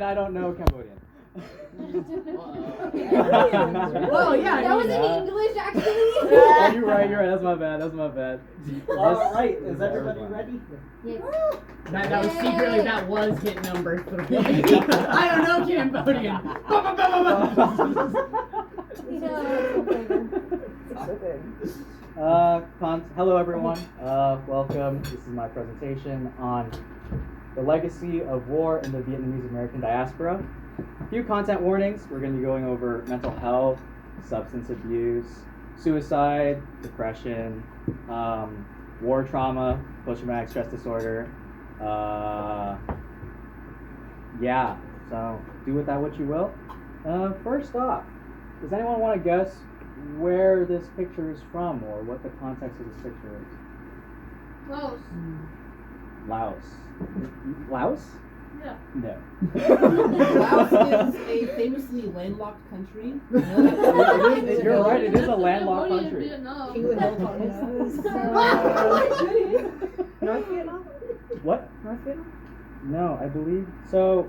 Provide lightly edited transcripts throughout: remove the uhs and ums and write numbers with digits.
I don't know Cambodian. Well, yeah. That was in English, actually. Oh, you're right. That's my bad. All right, is everybody ready? Yes. That was secretly, that was hit number 3. I don't know Cambodian. Hello everyone. Welcome. This is my presentation on the legacy of war in the Vietnamese-American diaspora. A few content warnings. We're going to be going over mental health, substance abuse, suicide, depression, war trauma, post-traumatic stress disorder. Yeah, so do with that what you will. First off, does anyone want to guess where this picture is from or what the context of this picture is? Close. Laos. Laos? Yeah. No. Laos is a famously landlocked country. You're right, it is a landlocked country. Vietnam. North Vietnam? What? North Vietnam? No, I believe. So,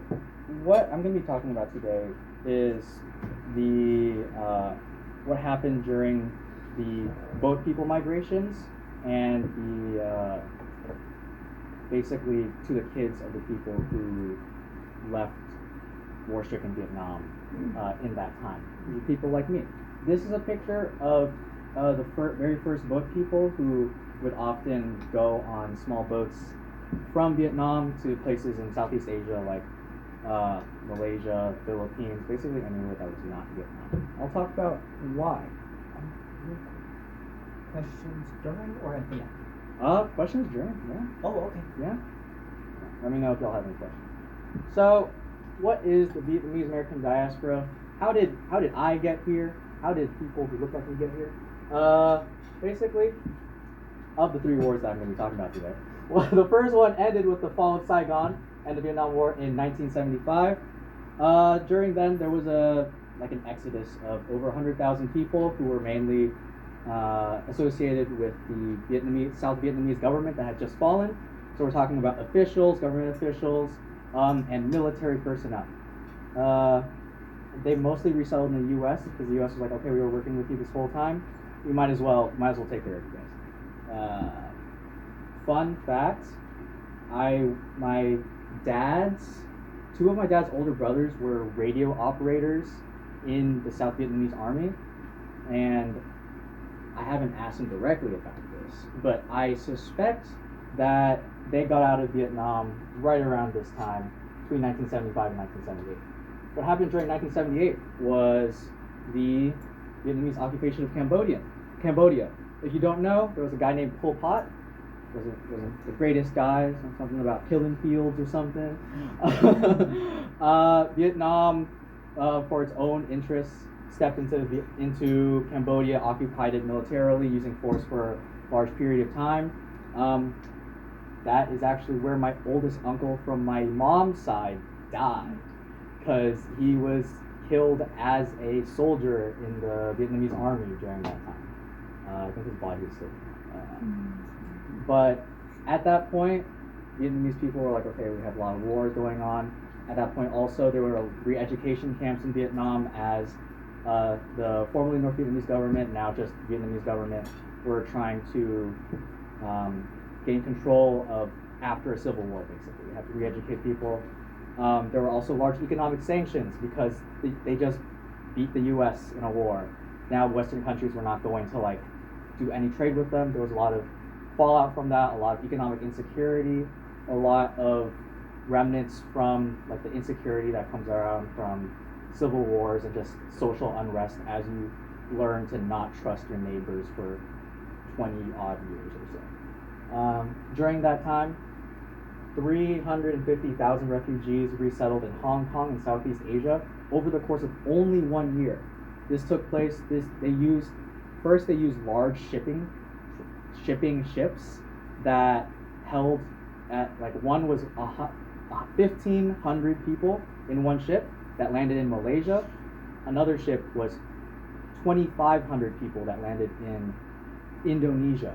what I'm going to be talking about today is what happened during the boat people migrations and the basically to the kids of the people who left war-stricken Vietnam in that time. People like me. This is a picture of the very first boat people who would often go on small boats from Vietnam to places in Southeast Asia like Malaysia, Philippines, basically anywhere that was not Vietnam. I'll talk about why. Questions during or at the end? Questions during, yeah. Oh, okay. Yeah. Let me know if y'all have any questions. So, what is the Vietnamese-American diaspora? How did I get here? How did people who look like me get here? Basically, of the 3 wars that I'm going to be talking about today. Well, the first one ended with the fall of Saigon and the Vietnam War in 1975. During then, there was an exodus of over 100,000 people who were mainly associated with the South Vietnamese government that had just fallen. So we're talking about officials, government officials, and military personnel. They mostly resettled in the U.S. because the U.S. was like, okay, we were working with you this whole time. We might as well take care of you guys. Fun fact: two of my dad's older brothers were radio operators in the South Vietnamese army, and I haven't asked them directly about this, but I suspect that they got out of Vietnam right around this time, between 1975 and 1978. What happened during 1978 was the Vietnamese occupation of Cambodia. If you don't know, there was a guy named Pol Pot. Wasn't the greatest guy, something about killing fields or something. Vietnam, for its own interests, stepped into Cambodia, occupied it militarily, using force for a large period of time. That is actually where my oldest uncle from my mom's side died, because he was killed as a soldier in the Vietnamese army during that time. I think his body is still. But at that point, Vietnamese people were like, okay, we have a lot of wars going on. At that point also, there were re-education camps in Vietnam as the formerly North Vietnamese government, now just Vietnamese government, were trying to gain control of after a civil war, basically. You have to re-educate people. There were also large economic sanctions because they just beat the U.S. in a war. Now Western countries were not going to do any trade with them. There was a lot of fallout from that, a lot of economic insecurity, a lot of remnants from the insecurity that comes around from civil wars and just social unrest as you learn to not trust your neighbors for 20 odd years or so. During that time, 350,000 refugees resettled in Hong Kong and Southeast Asia over the course of only 1 year. This took place. They used large shipping ships that held at one was 1,500 people in one ship that landed in Malaysia. Another ship was 2,500 people that landed in Indonesia.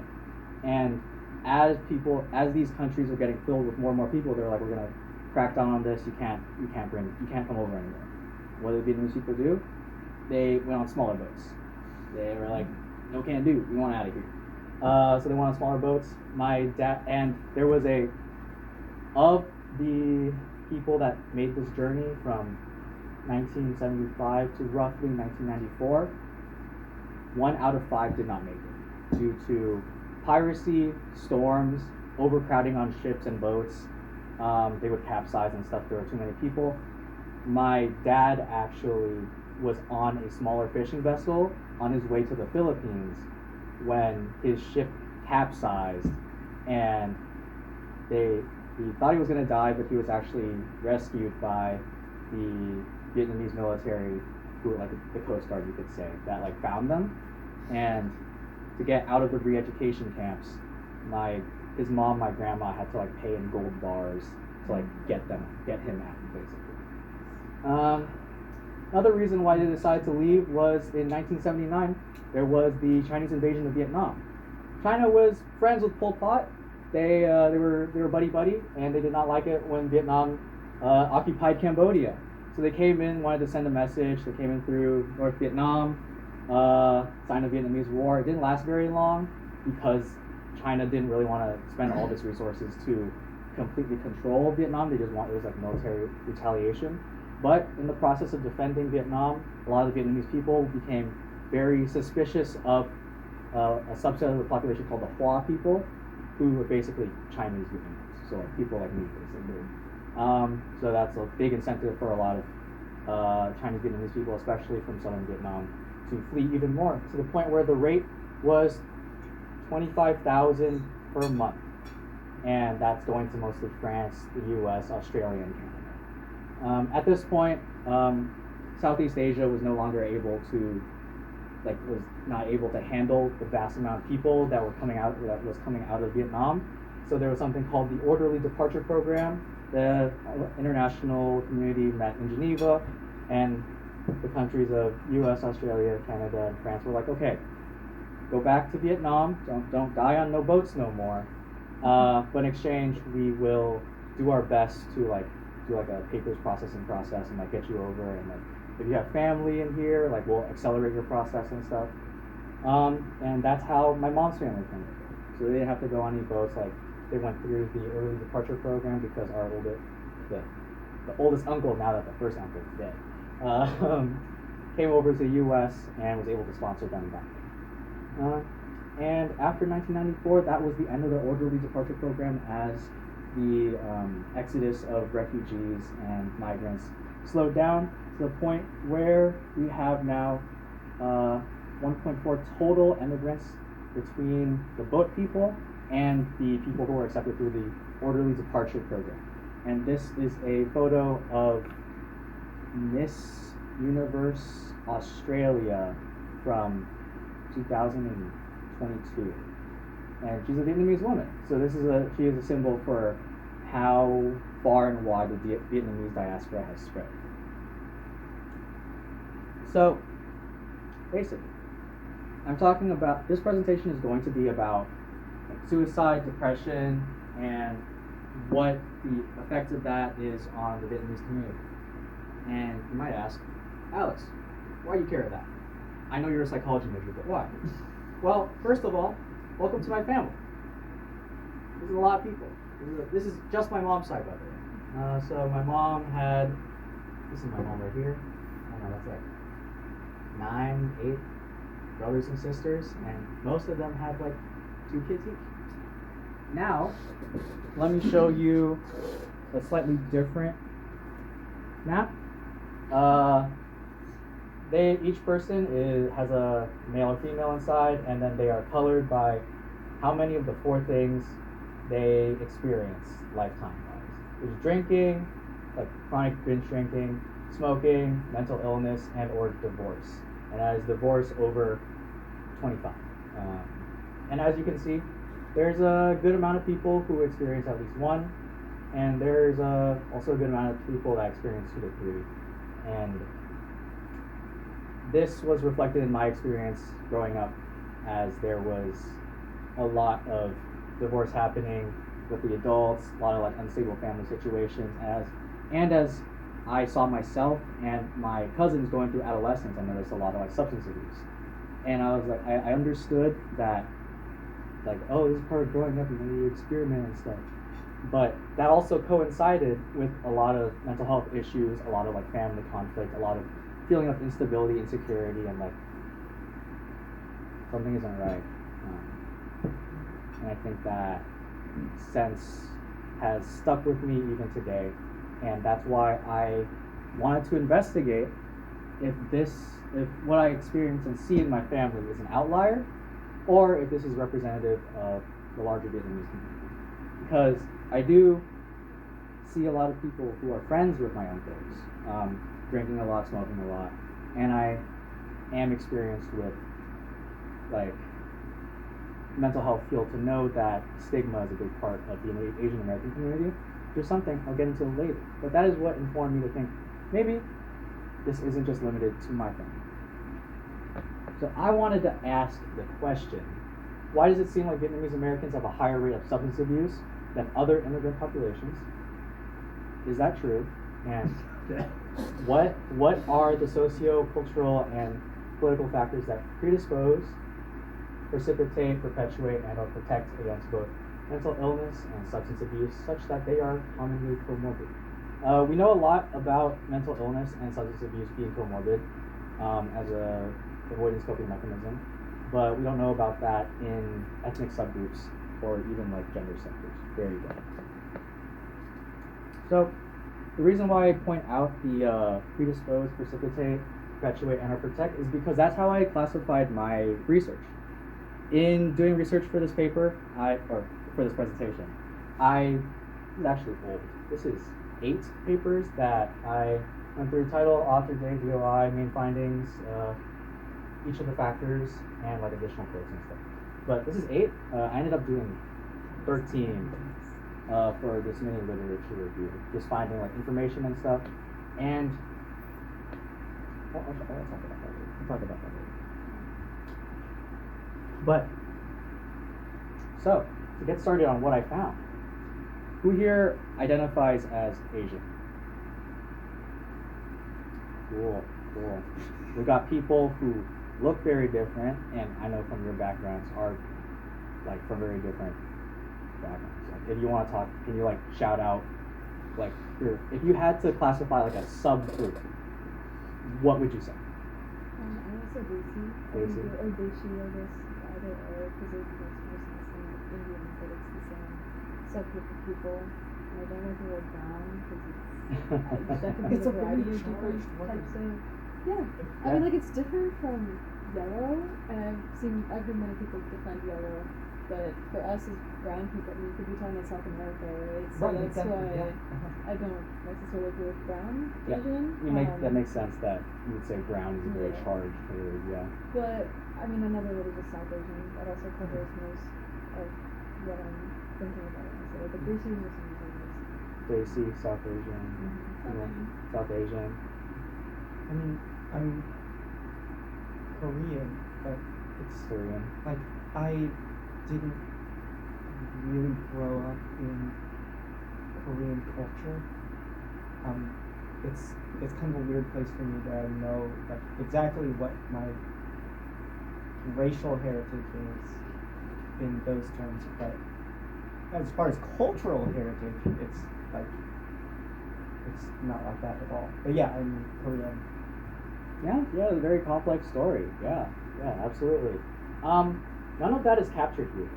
And as these countries are getting filled with more and more people, they're like, we're gonna cracked down on this. You can't come over anymore. What did the Vietnamese people do? They went on smaller boats. They were like, no can do. We want out of here. So they went on smaller boats. My dad, and there was of the people that made this journey from 1975 to roughly 1994, 1 out of 5 did not make it due to piracy, storms, overcrowding on ships and boats. They would capsize and stuff. There were too many people. My dad actually was on a smaller fishing vessel on his way to the Philippines when his ship capsized, and he thought he was going to die, but he was actually rescued by the Vietnamese military, who, like the Coast Guard, you could say, that like found them. And to get out of the re-education camps, his mom, my grandma, had to like pay in gold bars to like get him out, basically. Another reason why they decided to leave was in 1979 there was the Chinese invasion of Vietnam. China was friends with Pol Pot. They were buddy, and they did not like it when Vietnam occupied Cambodia. So they came in, wanted to send a message. They came in through North Vietnam, signed the Vietnamese War. It didn't last very long because China didn't really want to spend all of its resources to completely control Vietnam. It was like military retaliation. But in the process of defending Vietnam, a lot of the Vietnamese people became very suspicious of a subset of the population called the Hoa people, who were basically Chinese Vietnamese, so like people like me, basically. So that's a big incentive for a lot of Chinese Vietnamese people, especially from southern Vietnam, to flee even more, to the point where the rate was 25,000 per month, and that's going to mostly France, the U.S., Australia, and Canada. At this point, Southeast Asia was no longer able to, was not able to handle the vast amount of people that was coming out of Vietnam. So there was something called the Orderly Departure Program. The international community met in Geneva, and the countries of U.S., Australia, Canada, and France were like, okay, go back to Vietnam. Don't die on no boats no more. But in exchange, we will do our best to do a papers processing process and get you over, and if you have family in here, we'll accelerate your process and stuff. And that's how my mom's family came over. So they didn't have to go on any boats. They went through the early departure program because the oldest uncle, now that the first uncle is dead, came over to the U.S. and was able to sponsor them back. And after 1994, that was the end of the orderly departure program, as the exodus of refugees and migrants slowed down to the point where we have now 1.4 total immigrants between the boat people and the people who were accepted through the orderly departure program. And this is a photo of Miss Universe Australia from 2022. And she's a Vietnamese woman. So she is a symbol for how far and wide the Vietnamese diaspora has spread. So, basically, I'm talking about, this presentation is going to be about suicide, depression, and what the effect of that is on the Vietnamese community. And you might ask, Alex, why do you care of that? I know you're a psychology major, but why? Well, first of all, welcome to my family. This is a lot of people. This is just my mom's side, by the way. So my mom this is my mom right here. I don't know, that's 9, 8 brothers and sisters, and most of them had 2 kids each. Now, let me show you a slightly different map. Each person has a male or female inside, and then they are colored by how many of the 4 things they experience lifetime-wise. There's drinking, chronic binge drinking, smoking, mental illness, and or divorce. And that is divorce over 25. And as you can see, there's a good amount of people who experience at least 1, and there's also a good amount of people that experience 2 to 3. And this was reflected in my experience growing up, as there was a lot of divorce happening with the adults, a lot of like unstable family situations, as I saw myself and my cousins going through adolescence, I noticed a lot of like substance abuse. And I was like, I understood that, like, oh, this is part of growing up, you experiment and stuff. But that also coincided with a lot of mental health issues, a lot of like family conflict, a lot of feeling of instability, insecurity, and like something isn't right. And I think that sense has stuck with me even today, and that's why I wanted to investigate if what I experience and see in my family is an outlier, or if this is representative of the larger Vietnamese community. Because I do see a lot of people who are friends with my uncles, drinking a lot, smoking a lot, and I am experienced with like mental health field to know that stigma is a big part of the Asian American community. There's something I'll get into later, but that is what informed me to think maybe this isn't just limited to my family. So I wanted to ask the question, why does it seem like Vietnamese Americans have a higher rate of substance abuse than other immigrant populations? Is that true? And what are the socio-cultural and political factors that predispose, precipitate, perpetuate, and or protect against both mental illness and substance abuse such that they are commonly comorbid? We know a lot about mental illness and substance abuse being comorbid as a avoidance coping mechanism, but we don't know about that in ethnic subgroups or even like gender subgroups. There you go. So the reason why I point out the predispose, precipitate, perpetuate, and or protect is because that's how I classified my research. In doing research for this paper, or for this presentation, this is actually old. This is 8 papers that I went through: title, author date, DOI, main findings, each of the factors, and like additional quotes and stuff. But this is 8. I ended up doing 13 for this mini literature review, just finding like information and stuff. And I'll talk about that later. We'll talk about that later. But so to get started on what I found, who here identifies as Asian? Cool. We got people who look very different, and I know from your backgrounds are like from very different backgrounds. Like if you want to talk, can you like shout out like if you had to classify like a subgroup, what would you say? I would say Desi. Desi. Or Deshi, I guess. Either or, because it's mostly like Indian, but it's the same subgroup of people. And I don't like the word brown, because it's definitely It's a a variety very of different charged word. types of. Yeah. I mean, like, it's different from yellow, and I've heard many people define yellow, but for us as brown people, I mean, you could be talking about South America, right? So Right, that's exactly, why yeah. I don't necessarily agree with brown Yeah, Asian. that makes sense that you would say brown is a very Yeah. charged word, yeah. But I mean, another word is South Asian. That also covers most of what I'm thinking about when I say it. But Desi is just using this. Desi, South Asian, South Asian. I mean, I'm Korean, but it's Korean. like I didn't really grow up in Korean culture. It's kind of a weird place for me to know like exactly what my racial heritage is in those terms, but as far as cultural heritage, it's not like that at all. But yeah, I'm Korean. Yeah, it's a very complex story. Yeah, absolutely. None of that is captured here.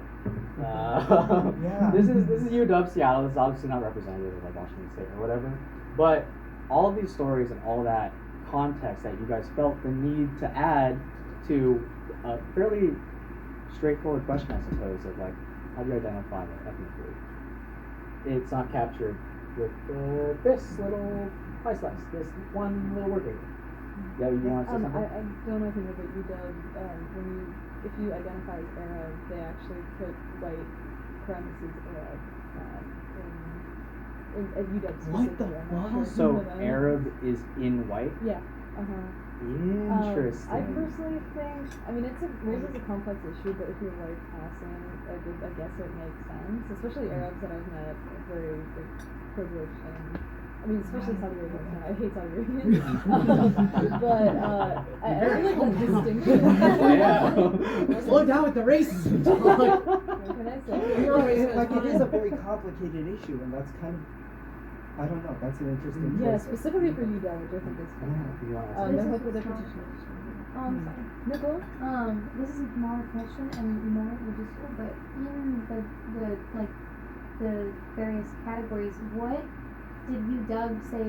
Yeah. This is UW Seattle. This is obviously not representative of like Washington State or whatever. But all of these stories and all that context that you guys felt the need to add to a fairly straightforward question, I suppose, of like how do you identify ethnically? It's not captured with this little pie slice, this one little word paper. Yeah, you want to say something? I don't know if you know, but UW, if you identify as Arab, they actually put white parentheses Arab in UW What the specifically. I'm not fuck? sure if you So know that. Arab is in white? Yeah. Interesting. I personally think, I mean, race is a complex issue, but if you're white passing, I guess it makes sense. Especially Arabs that I've met are very privileged and, I mean, especially Saudi Arabians. I hate Saudi Arabians. But I feel like the distinction. Yeah. Slow down with the racism talk. What can I say? You're always Like it is a very complicated issue, and that's kind of, I don't know, that's an interesting Yeah, choice. specifically for UW, which I think is fun. You wanna They're say This hopeful is they're fun. petitioning. Sorry. Nicole, this is more a question and more logistical, but in the various categories, what did UW say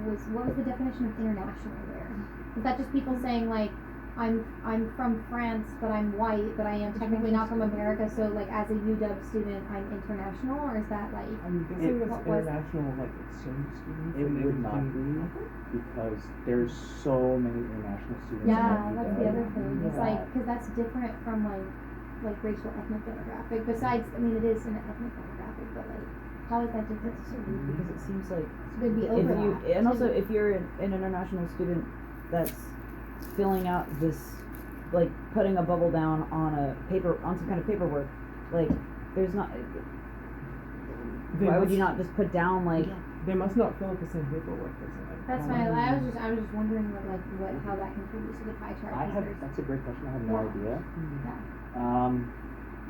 what was the definition of international there? Is that just people saying like, I'm from France, but I'm white, but I am technically not from America, so like as a UW student, I'm international, or is that like? I'm guessing It- it's what was- international like exchange students. It and they would not can- be because there's so many international students. Yeah, in that's UW the other thing. It's that- like because that's different from like racial ethnic demographic. Besides, I mean, it is an ethnic demographic, but like, how is that different? Because it seems like There'd be if you overlap. and also too. if you're an international student that's filling out this, like putting a bubble down on some kind of paperwork, like there's not They why would you must- not just put down like They must not fill out the same paperwork as That's fine. I was just wondering how that contributes to the pie chart. That's a great question. I have no Yeah. idea. Yeah.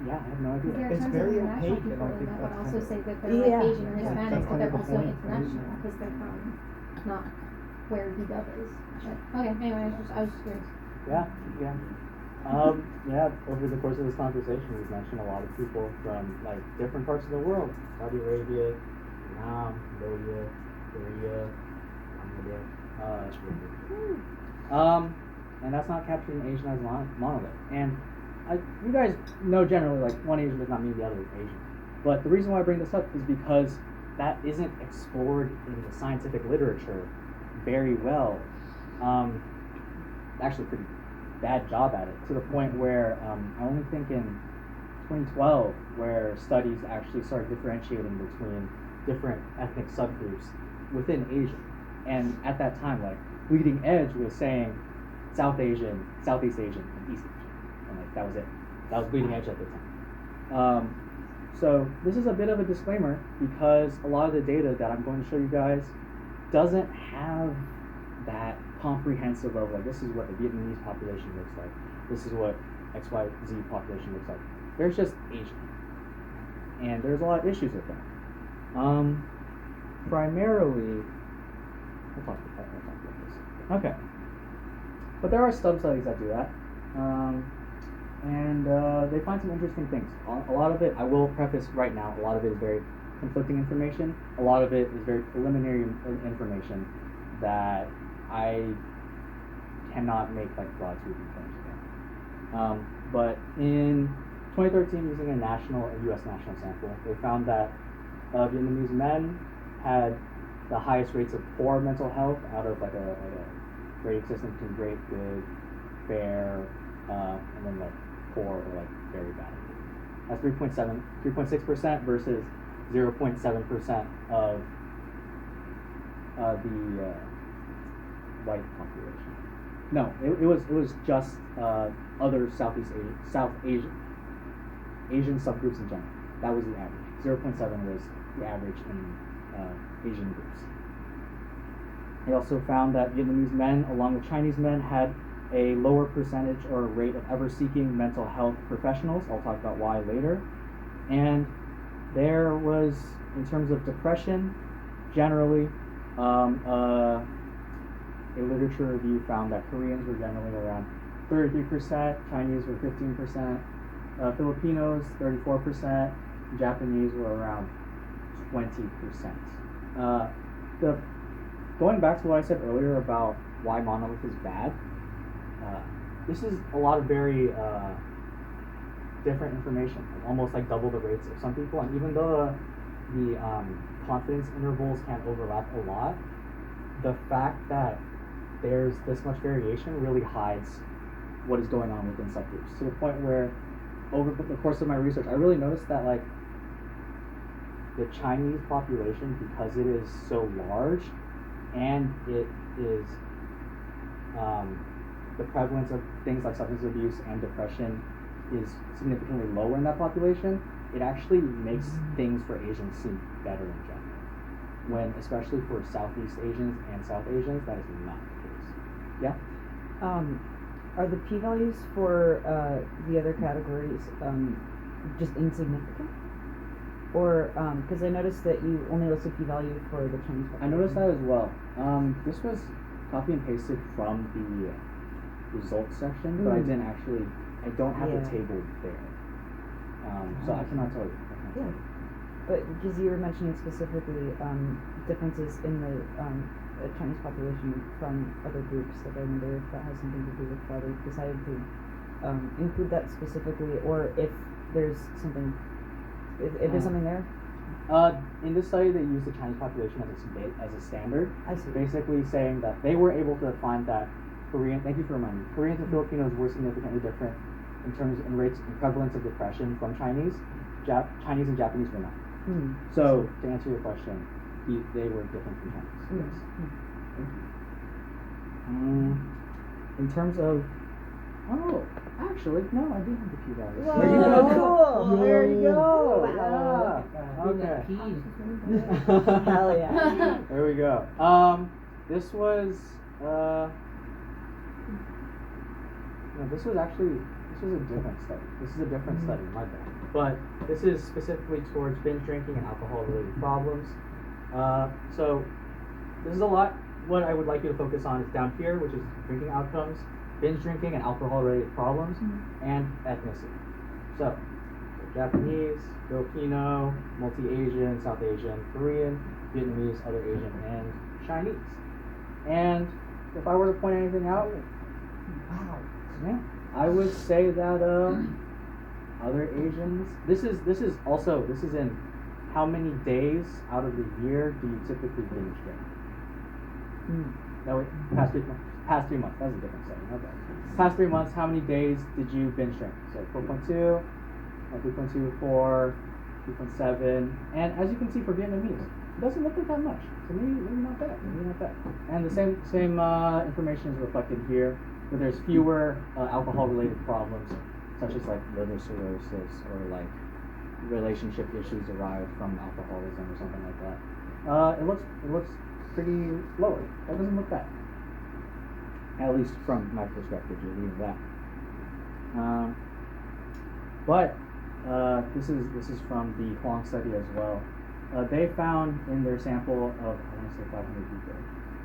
Yeah, I have no Because there idea. are It's tons of very international opaque, and people I and think that would that's also kind of- say that they're Yeah. like Asian or Yeah, Hispanic, that's but kind they're of the also point, international right? because they're from not where UW is. But, okay, anyway, I was just curious. Yeah. Yeah, over the course of this conversation, we've mentioned a lot of people from like different parts of the world: Saudi Arabia, Vietnam, Cambodia, Korea, Bangladesh. And that's not capturing Asian as a monolith. And you guys know generally, like one Asian does not mean the other is Asian. But the reason why I bring this up is because that isn't explored in the scientific literature very well. Actually, pretty bad job at it, to the point where I only think in 2012 where studies actually started differentiating between different ethnic subgroups within Asia. And at that time, like, Bleeding Edge was saying South Asian, Southeast Asian, and East Asian. And like, that was it. That was Bleeding Edge at the time. So this is a bit of a disclaimer because a lot of the data that I'm going to show you guys doesn't have that comprehensive of like, this is what the Vietnamese population looks like. This is what XYZ population looks like. There's just Asian. And there's a lot of issues with that. Primarily, we'll talk about this. Okay. But there are sub-studies that do that. And they find some interesting things. A lot of it, I will preface right now, a lot of it is very conflicting information. A lot of it is very preliminary information that I cannot make like broad sweeping claims about. But in 2013, using a U.S. national sample, they found that Vietnamese men had the highest rates of poor mental health out of like a rating system between great, good, fair, and then like poor or like very bad. That's 3.6% versus 0.7% of the white population. No, it was just other Asian subgroups in general. That was the average. 0.7 was the average in Asian groups. They also found that Vietnamese men, along with Chinese men, had a lower percentage or rate of ever seeking mental health professionals. I'll talk about why later. And there was, in terms of depression, generally, a literature review found that Koreans were generally around 33%, Chinese were 15%, Filipinos 34%, Japanese were around 20%. Going back to what I said earlier about why monolith is bad, this is a lot of very different information, almost like double the rates of some people. And even though the confidence intervals can overlap a lot, the fact that there's this much variation really hides what is going on within subgroups, to the point where over the course of my research, I really noticed that like the Chinese population, because it is so large and it is the prevalence of things like substance abuse and depression is significantly lower in that population, it actually makes things for Asians seem better in general. When, especially for Southeast Asians and South Asians, that is not the case. Yeah? Are the p-values for the other categories just insignificant? Or, because I noticed that you only listed p-value for the Chinese population. I noticed that as well. This was copy and pasted from the results section, but I didn't actually, I don't have the table there. So I cannot tell you. Yeah. But because you were mentioning specifically differences in the Chinese population from other groups, like I wonder if that has something to do with why they decided to include that specifically, or if there's something, if there's something there. In this study, they used the Chinese population as a standard, I see. basically saying that they were able to find that thank you for reminding me, Koreans and Filipinos were significantly different in terms in rates and prevalence of depression from Chinese. Chinese and Japanese were not. So, to answer your question, they were different from Chinese. Yes. Thank you. In terms of, actually, no, I do have the p-values. Whoa, There you go. cool. There you go. Yeah. Okay. Hell yeah. There we go. This was no, this was a different study. This is a different study, my bad. But this is specifically towards binge drinking and alcohol-related problems. So this is a lot. What I would like you to focus on is down here, which is drinking outcomes, binge drinking and alcohol-related problems, and ethnicity. So Japanese, Filipino, multi-Asian, South Asian, Korean, Vietnamese, other Asian, and Chinese. And if I were to point anything out, I would say that other Asians. This is in how many days out of the year do you typically binge drink? No, wait, past 3 months. Past 3 months. That's a different study. Okay. Past 3 months, how many days did you binge drink? So 4.2, 3.2, 4, 2.7, and as you can see for Vietnamese, it doesn't look like that much. So maybe not bad. Maybe not bad. And the same information is reflected here, where there's fewer alcohol-related problems, such as like liver cirrhosis or like relationship issues arise from alcoholism or something like that. It looks pretty lower. That doesn't look bad. At least from my perspective, you'll leave that. But this is from the Huang study as well. They found in their sample of, I want to say 500 people,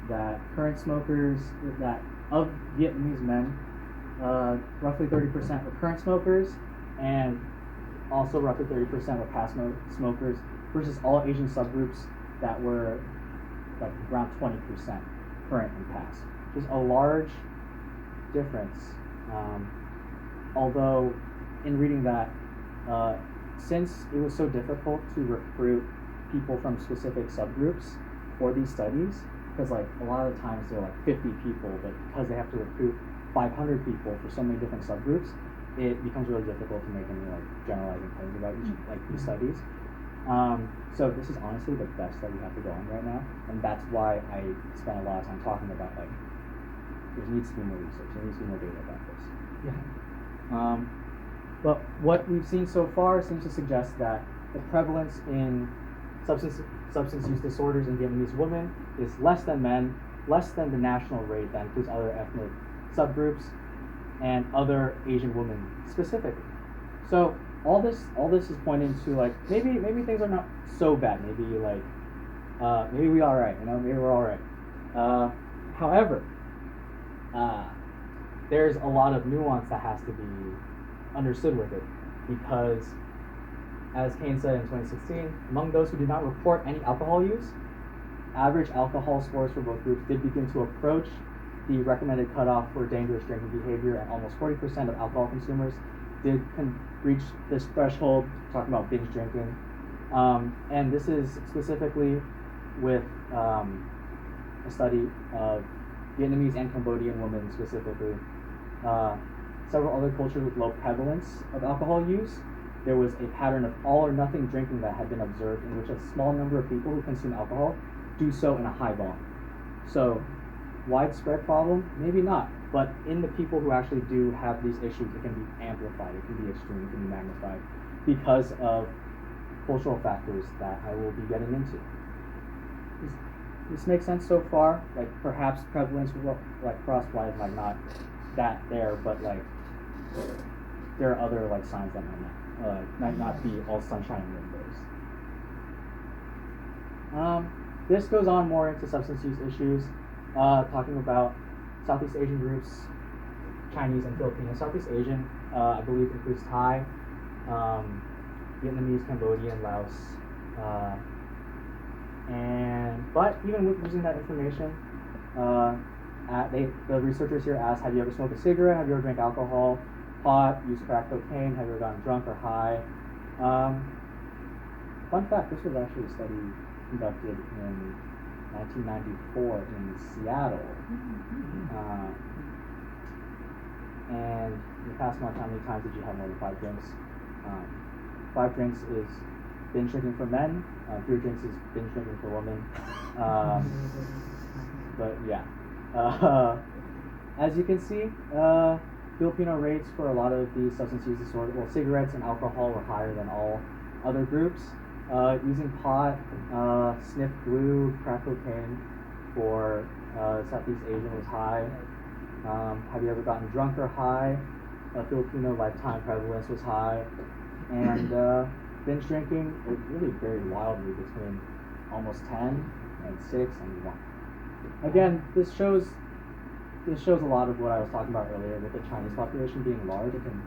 that current smokers, that of Vietnamese men, roughly 30% were current smokers, and also roughly 30% were past smokers, versus all Asian subgroups that were like around 20% current and past. Which is a large difference. Although, in reading that, since it was so difficult to recruit people from specific subgroups for these studies, because like a lot of the times they're like 50 people, but because they have to recruit 500 people for so many different subgroups, it becomes really difficult to make any like generalizing claims about these studies. So this is honestly the best that we have to go on right now, and that's why I spent a lot of time talking about like there needs to be more research, there needs to be more data about this. Yeah. But what we've seen so far seems to suggest that the prevalence in substance use disorders in Vietnamese women is less than men, less than the national rate that includes other ethnic subgroups and other Asian women specifically. So all this is pointing to like maybe things are not so bad. Maybe like maybe we're all right. Maybe we're all right. However, there's a lot of nuance that has to be understood with it, because as Kane said in 2016, among those who did not report any alcohol use, average alcohol scores for both groups did begin to approach the recommended cutoff for dangerous drinking behavior, and almost 40% of alcohol consumers did reach this threshold, talking about binge drinking. And this is specifically with a study of Vietnamese and Cambodian women specifically. Several other cultures with low prevalence of alcohol use, there was a pattern of all or nothing drinking that had been observed, in which a small number of people who consume alcohol do so in a high volume. So widespread problem? Maybe not. But in the people who actually do have these issues, it can be amplified, it can be extreme, it can be magnified because of cultural factors that I will be getting into. This makes sense so far? Like perhaps prevalence like crosswise might not that there, but like there are other like signs that might not be all sunshine and rainbows. This goes on more into substance use issues, talking about Southeast Asian groups, Chinese and Filipino. Southeast Asian, I believe, includes Thai, Vietnamese, Cambodian, Laos, but even with using that information, the researchers here asked, have you ever smoked a cigarette? Have you ever drank alcohol, pot, used crack cocaine? Have you ever gotten drunk or high? Fun fact, this was actually a study conducted in 1994 in Seattle. And in the past month, how many times did you have more than 5 drinks? 5 drinks is binge drinking for men. 3 drinks is binge drinking for women. But yeah. As you can see, Filipino rates for a lot of these substance use disorders, well, cigarettes and alcohol were higher than all other groups. Using pot, sniff glue, crack cocaine for Southeast Asian was high. Have you ever gotten drunk or high? Filipino lifetime prevalence was high. And binge drinking, it really varied wildly between almost 10 and 6 and 1. Again, this shows a lot of what I was talking about earlier with the Chinese population being large. It can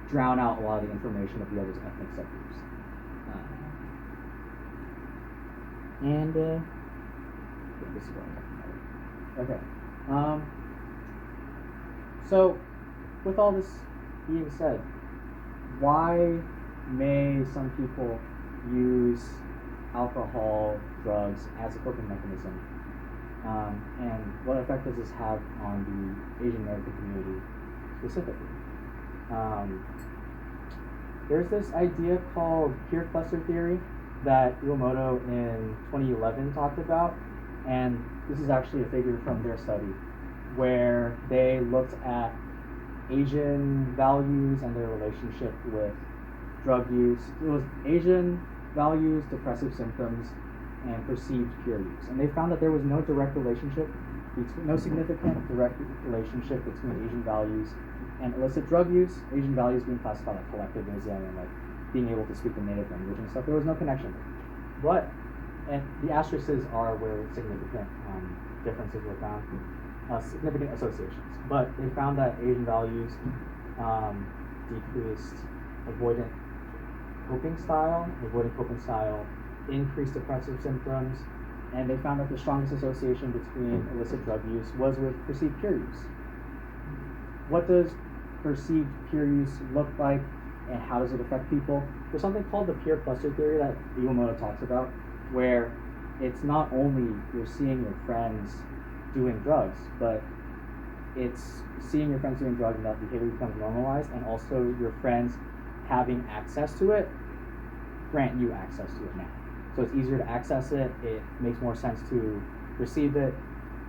drown out a lot of the information of the other ethnic subgroups. This is what I'm talking about. Okay. So, with all this being said, why may some people use alcohol, drugs as a coping mechanism? And what effect does this have on the Asian American community specifically? There's this idea called peer cluster theory that Iwamoto in 2011 talked about, and this is actually a figure from their study where they looked at Asian values and their relationship with drug use. It was Asian values, depressive symptoms, and perceived peer use. And they found that there was no significant direct relationship between Asian values and illicit drug use, Asian values being classified like collectivism and like being able to speak the native language and stuff. There was no connection. But, and the asterisks are where significant differences were found, significant associations. But they found that Asian values decreased avoidant coping style, increased depressive symptoms, and they found that the strongest association between illicit drug use was with perceived peer use. What does perceived peer use look like, and how does it affect people? There's something called the peer cluster theory that Iwamoto talks about, where it's not only you're seeing your friends doing drugs, but it's seeing your friends doing drugs and that behavior becomes normalized, and also your friends having access to it grant you access to it now. So it's easier to access it, it makes more sense to receive it,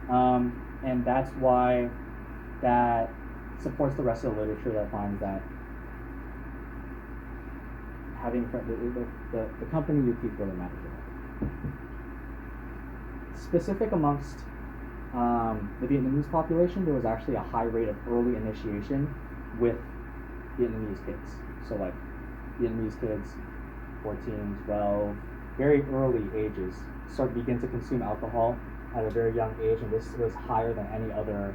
and that's why that supports the rest of the literature that finds that having the company you keep really matters. Specific amongst the Vietnamese population, there was actually a high rate of early initiation with Vietnamese kids. So like Vietnamese kids, 14, 12, very early ages, begin to consume alcohol at a very young age, and this was higher than any other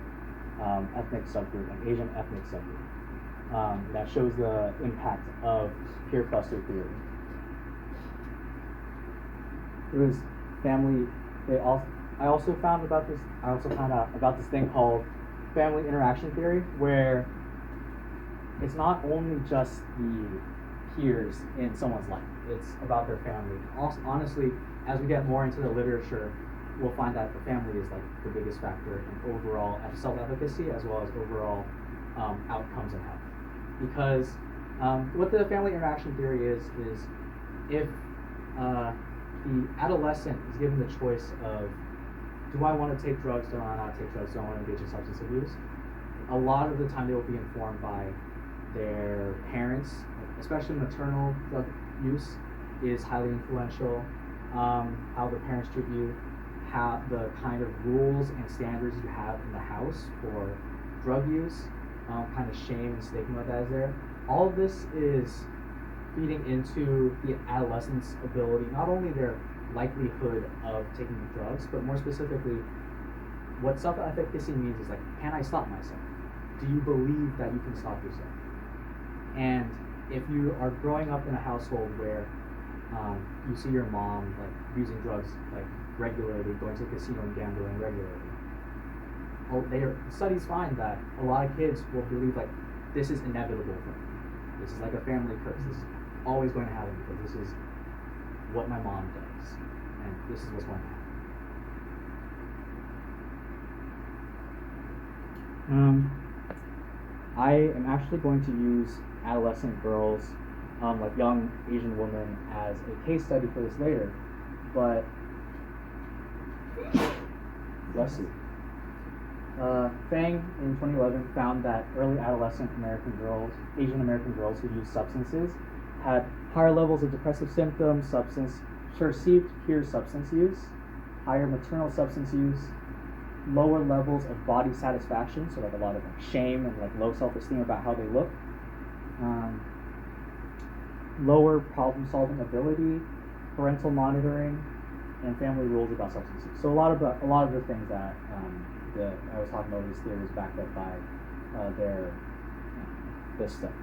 ethnic subgroup, an Asian ethnic subgroup. That shows the impact of peer cluster theory. It was family. I also found out about this thing called family interaction theory, where it's not only just the peers in someone's life, it's about their family. Also, honestly, as we get more into the literature, we'll find that the family is like the biggest factor in overall self-efficacy as well as overall outcomes in health. Because what the family interaction theory is if the adolescent is given the choice of do I want to take drugs? Do I not take drugs? Do I want to engage in substance abuse? A lot of the time they will be informed by their parents, especially maternal drug use is highly influential. How their parents treat you, how the kind of rules and standards you have in the house for drug use, kind of shame and stigma that is there. All of this is feeding into the adolescent's ability, not only their likelihood of taking drugs, but more specifically, what self-efficacy means is like, can I stop myself? Do you believe that you can stop yourself? And if you are growing up in a household where you see your mom like using drugs like regularly, going to the casino and gambling regularly, studies find that a lot of kids will believe like this is inevitable for me. This is like a family curse. This is always going to happen because this is what my mom does, and this is what's going to happen. I am actually going to use adolescent girls, like young Asian women, as a case study for this later, but bless you. Fang in 2011 found that early adolescent Asian American girls who used substances had higher levels of depressive symptoms, perceived peer substance use, higher maternal substance use, lower levels of body satisfaction, so like a lot of like shame and like low self-esteem about how they look, lower problem-solving ability, parental monitoring, and family rules about substance use. So a lot of the things that I was talking about, these theories backed up by this study.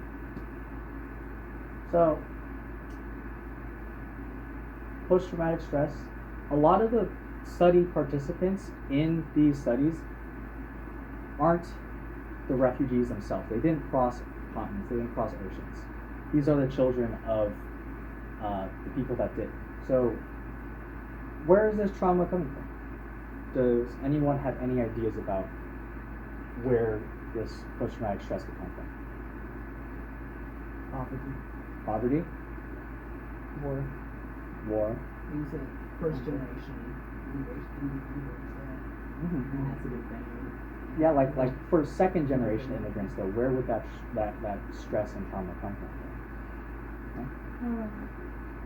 So post-traumatic stress, a lot of the study participants in these studies aren't the refugees themselves. They didn't cross continents, they didn't cross oceans. These are the children of the people that did. So where is this trauma coming from? Does anyone have any ideas about where this post-traumatic stress could come from? Poverty? War. These are first generation immigrants, and that's a good thing. Yeah, like for second generation immigrants though, where would that stress and trauma come from?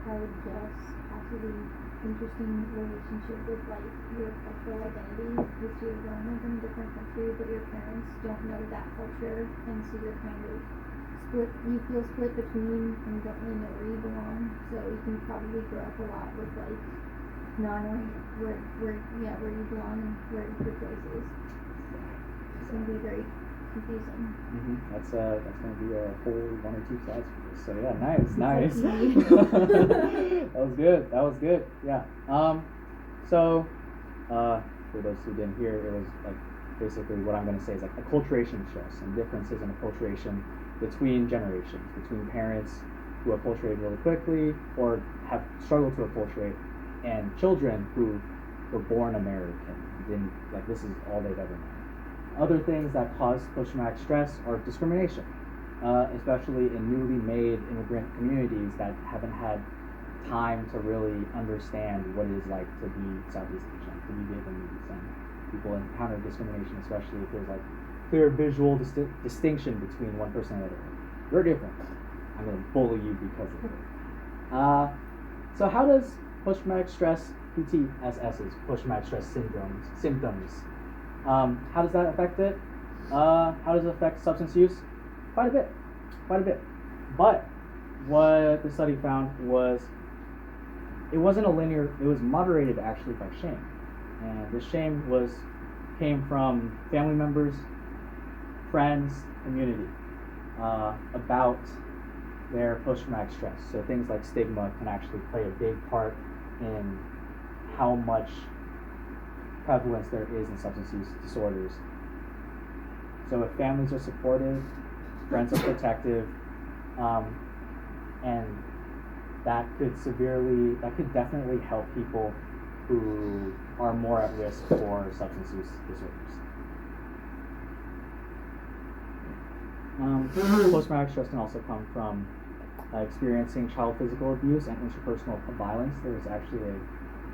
I would guess possibly interesting relationship with like your cultural identity, because you're growing up in a different country, but your parents don't know that culture, and so you're kind of you feel split between, and you don't really know where you belong. So you can probably grow up a lot with like not knowing where you belong and where your place is. It's gonna be very confusing. That's gonna be a whole 1 or 2 slides for this. So yeah, nice. That was good. Yeah. So for those who didn't hear, it was like basically what I'm gonna say is like acculturation stress and differences in acculturation between generations, between parents who acculturate really quickly or have struggled to acculturate, and children who were born American, didn't like this is all they've ever known. Other things that cause post-traumatic stress are discrimination, especially in newly made immigrant communities that haven't had time to really understand what it is like to be Southeast Asian, to be Vietnamese, and people encounter discrimination, especially if there's like clear visual distinction between one person and another. You're different. I'm going to bully you because of it. So how does post-traumatic stress, PTSS's, post-traumatic stress symptoms, how does that affect it? How does it affect substance use? Quite a bit. But what the study found was it wasn't a linear, it was moderated actually by shame. And the shame came from family members, friends, community, about their post-traumatic stress. So things like stigma can actually play a big part in how much prevalence there is in substance use disorders. So if families are supportive, friends are protective, and that could definitely help people who are more at risk for substance use disorders. Post-traumatic stress can also come from experiencing child physical abuse and interpersonal violence. There was actually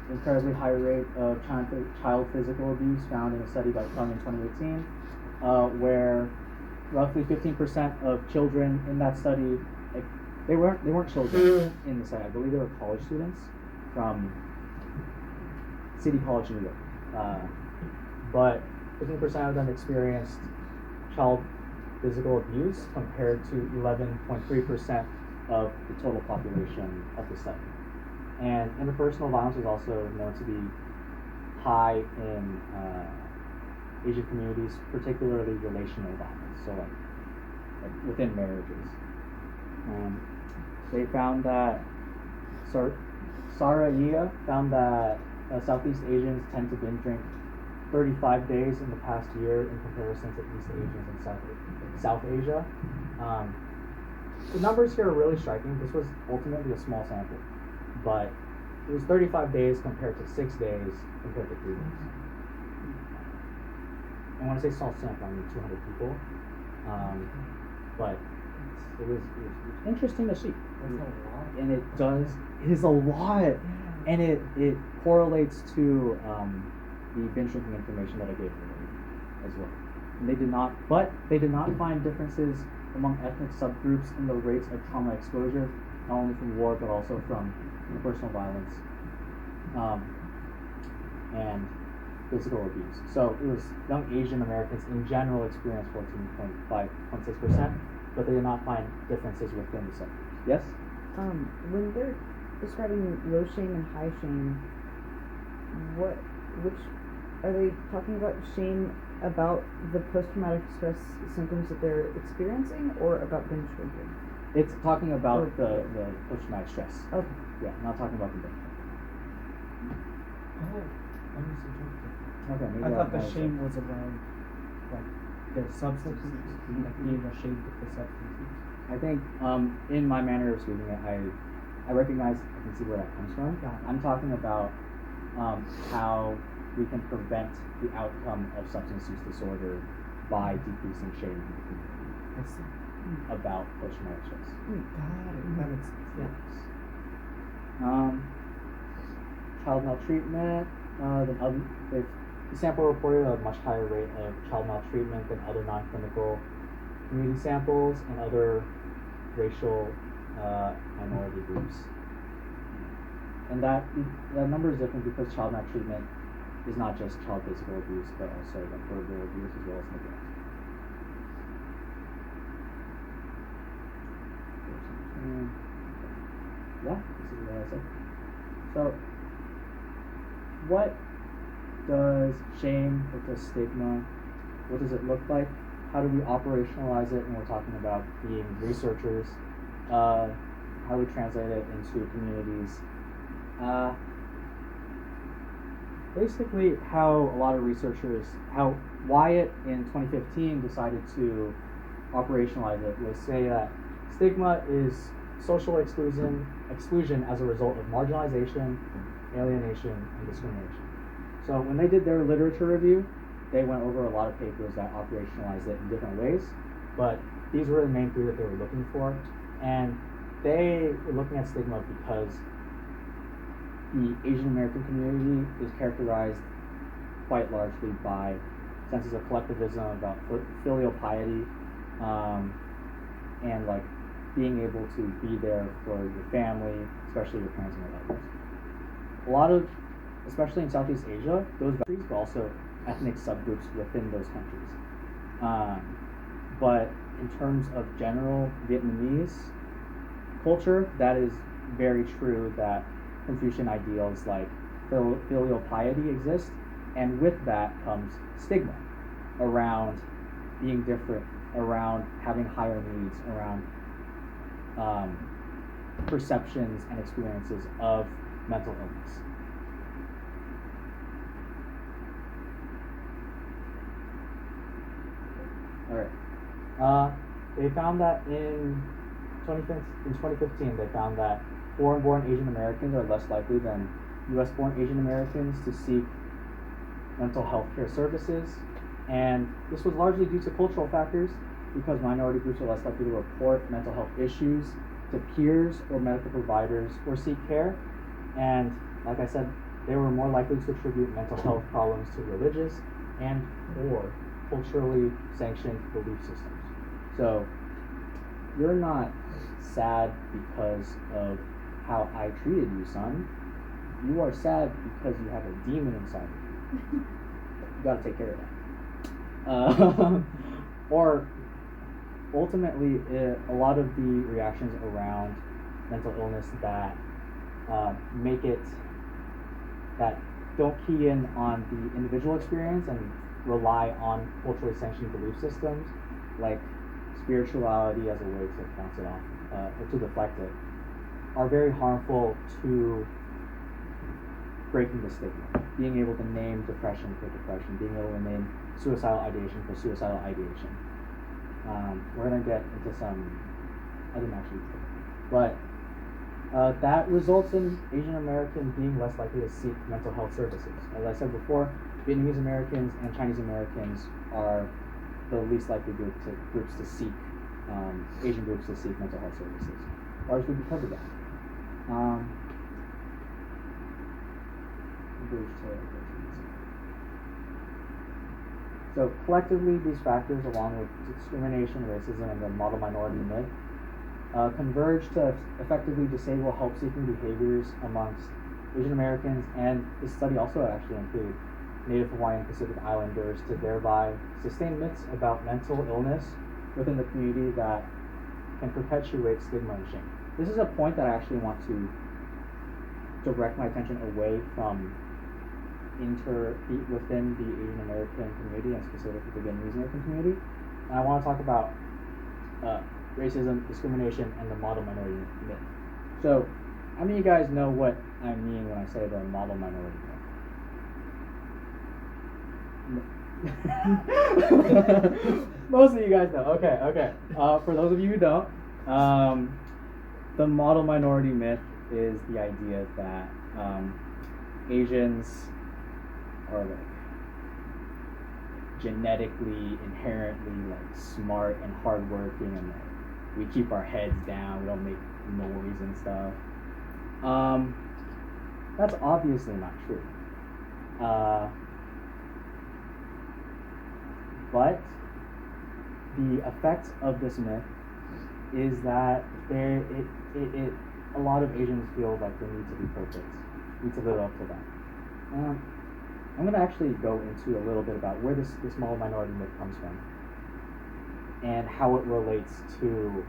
incredibly high rate of child physical abuse found in a study done in 2018, where roughly 15% of children in that study, they weren't children in the study. I believe they were college students from City College, New York. But 15% of them experienced child physical abuse compared to 11.3% of the total population of the study. And interpersonal violence is also known to be high in Asian communities, particularly relational violence, so like within marriages. They found that Sarah Iya found that Southeast Asians tend to binge drink 35 days in the past year in comparison to East Asians and South Asia. The numbers here are really striking. This was ultimately a small sample, but it was 35 days compared to 6 days compared to 3 days. And when I say small sample, I mean 200 people. But it was interesting to see. That's a lot. And it is a lot. And it correlates to the binge drinking information that I gave earlier as well. And they did not find differences among ethnic subgroups in the rates of trauma exposure, not only from war but also from personal violence and physical abuse. So it was young Asian Americans in general experienced 14.6%, but they did not find differences within the subgroups. Yes? When they're describing low shame and high shame, which are they talking about? Shame about the post-traumatic stress symptoms that they're experiencing, or about binge drinking? It's talking about the post-traumatic stress. Okay. Yeah, not talking about the binge. Oh, I misinterpreted. Okay, maybe I thought that the was shame was around like their substances, like being ashamed of the substances. I think in my manner of speaking, I recognize, I can see where that comes from. Got it. I'm talking about how we can prevent the outcome of substance use disorder by decreasing shame in the community I see. about post-traumatic stress. Got it. That makes sense. Yeah. Child maltreatment. The sample reported a much higher rate of child maltreatment than other non-clinical community samples and other racial minority groups. And that number is different because child maltreatment is not just child physical abuse, but also like verbal abuse as well as neglect. Yeah, this is what I said. So, what does shame, what does stigma, what does it look like? How do we operationalize it when we're talking about being researchers? How do we translate it into communities? Basically, how a lot of researchers, how Wyatt in 2015 decided to operationalize it was say that stigma is social exclusion as a result of marginalization, alienation, and discrimination. So when they did their literature review, they went over a lot of papers that operationalized it in different ways, but these were the main three that they were looking for. And they were looking at stigma because the Asian American community is characterized quite largely by senses of collectivism, about filial piety, and like being able to be there for your family, especially your parents and your loved ones. A lot of, especially in Southeast Asia, those countries, but also ethnic subgroups within those countries. But in terms of general Vietnamese culture, that is very true that Confucian ideals like filial piety exist, and with that comes stigma around being different, around having higher needs, around perceptions and experiences of mental illness. Alright. They found that in 2015, they found that foreign-born Asian Americans are less likely than U.S.-born Asian Americans to seek mental health care services. And this was largely due to cultural factors, because minority groups are less likely to report mental health issues to peers or medical providers or seek care. And like I said they were more likely to attribute mental health problems to religious and or culturally sanctioned belief systems. So you're not sad because of how I treated you, son. You are sad because you have a demon inside of you. You gotta take care of that. Or ultimately, a lot of the reactions around mental illness that make it, that don't key in on the individual experience and rely on culturally sanctioned belief systems, like spirituality as a way to bounce it off, or to deflect it, are very harmful to breaking the stigma. Being able to name depression for depression, being able to name suicidal ideation for suicidal ideation. We're gonna get into some, I didn't actually say it, but that results in Asian Americans being less likely to seek mental health services. As I said before, Vietnamese Americans and Chinese Americans are the least likely groups to seek, Asian groups to seek mental health services, largely because of that. So collectively, these factors, along with discrimination, racism, and the model minority myth, converge to effectively disable help-seeking behaviors amongst Asian Americans, and this study also actually included Native Hawaiian Pacific Islanders to thereby sustain myths about mental illness within the community that can perpetuate stigma and shame. This is a point that I actually want to direct my attention away from within the Asian American community, and specifically the Vietnamese-American community. And I want to talk about racism, discrimination, and the model minority myth. So, how many of you guys know what I mean when I say the model minority myth? Most of you guys know. Okay. For those of you who don't, the model minority myth is the idea that Asians are like genetically, inherently like smart and hardworking, and like we keep our heads down, we don't make noise and stuff. That's obviously not true. But the effect of this myth is that a lot of Asians feel like they need to be perfect, need to live up to that. I'm going to actually go into a little bit about where this model minority myth comes from and how it relates to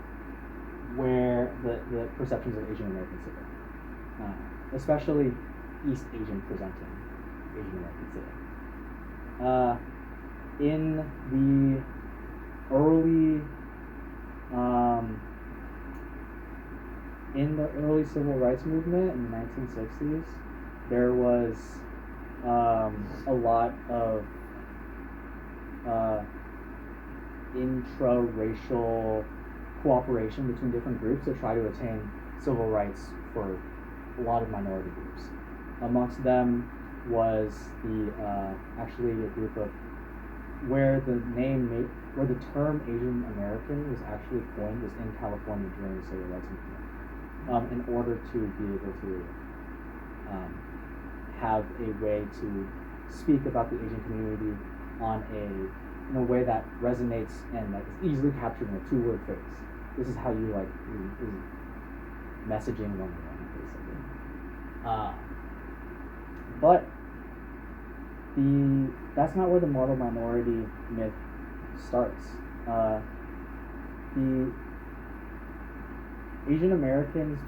where the perceptions of Asian Americans today, especially East Asian presenting Asian Americans today. In the early civil rights movement in the 1960s, there was a lot of intra-racial cooperation between different groups to try to attain civil rights for a lot of minority groups. Amongst them was actually a group of where the term Asian American was actually coined was in California during the civil rights movement, in order to be able to have a way to speak about the Asian community in a way that resonates and that is easily captured in a 2-word phrase. This is how you like is messaging 1-on-1, basically. But that's not where the model minority myth starts. The Asian Americans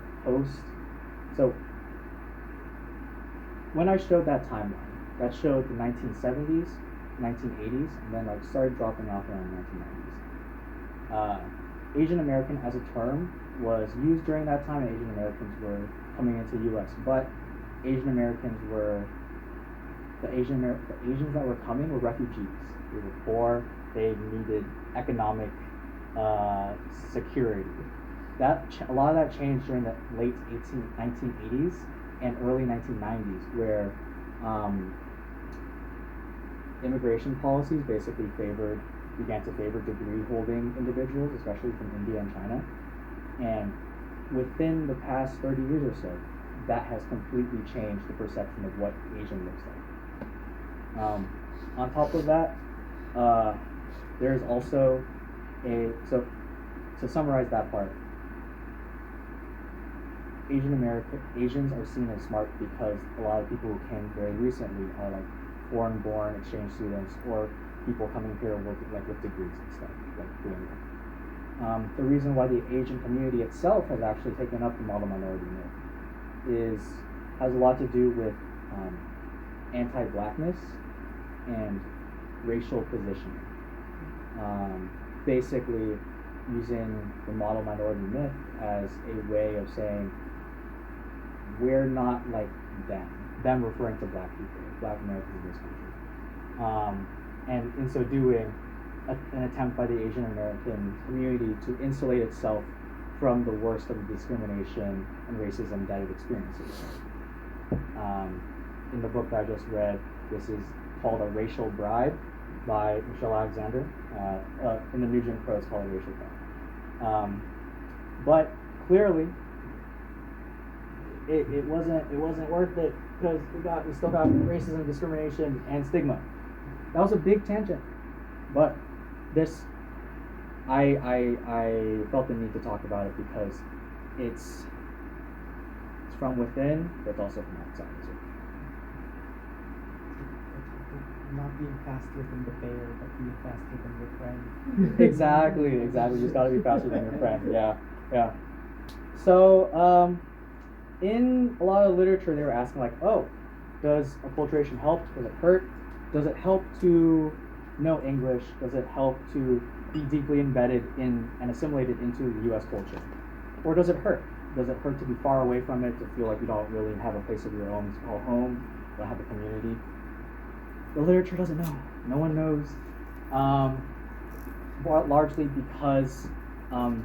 so when I showed that timeline, that showed the 1970s, 1980s, and then like started dropping off around the 1990s. Asian American as a term was used during that time, and Asian Americans were coming into the U.S. But the Asians that were coming were refugees. They were poor. They needed economic security. A lot of that changed during the late 1980s and early 1990s, where immigration policies basically began to favor degree-holding individuals, especially from India and China. And within the past 30 years or so, that has completely changed the perception of what Asian looks like. On top of that, there's also so to summarize that part, Asians are seen as smart because a lot of people who came very recently are like foreign-born exchange students or people coming here working like with degrees and stuff, like doing it. The reason why the Asian community itself has actually taken up the model minority myth has a lot to do with anti-blackness and racial positioning. Basically, using the model minority myth as a way of saying we're not like them referring to black people, black Americans in this country. And in so doing, an attempt by the Asian American community to insulate itself from the worst of the discrimination and racism that it experiences. In the book that I just read, this is called A Racial Bribe by Michelle Alexander. In the New Jim Crow, it's called A Racial Bribe. But clearly, it wasn't worth it because we still got racism, discrimination, and stigma. That was a big tangent, but this I felt the need to talk about it because it's from within, but it's also from outside as well. Not being faster than the bear, but being faster than your friend. Exactly. You just gotta be faster than your friend. Yeah. So, in a lot of literature, they were asking like, oh, does acculturation help? Does it hurt? Does it help to know English? Does it help to be deeply embedded in and assimilated into the U.S. culture? Or does it hurt? Does it hurt to be far away from it, to feel like you don't really have a place of your own to call home, don't have a community? The literature doesn't know. No one knows. Largely because the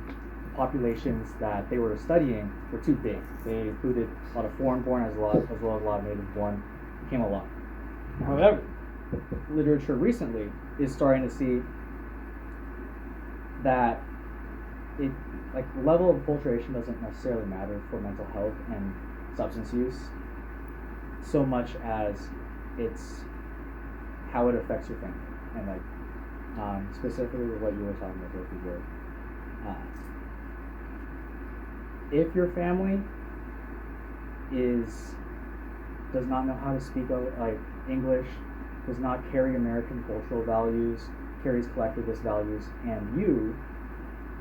populations that they were studying were too big. They included a lot of foreign-born as well as a lot of native-born. Became a lot. However, literature recently is starting to see that the level of acculturation doesn't necessarily matter for mental health and substance use so much as it's how it affects your family and specifically what you were talking about both of you if your family does not know how to speak English, does not carry American cultural values, carries collectivist values, and you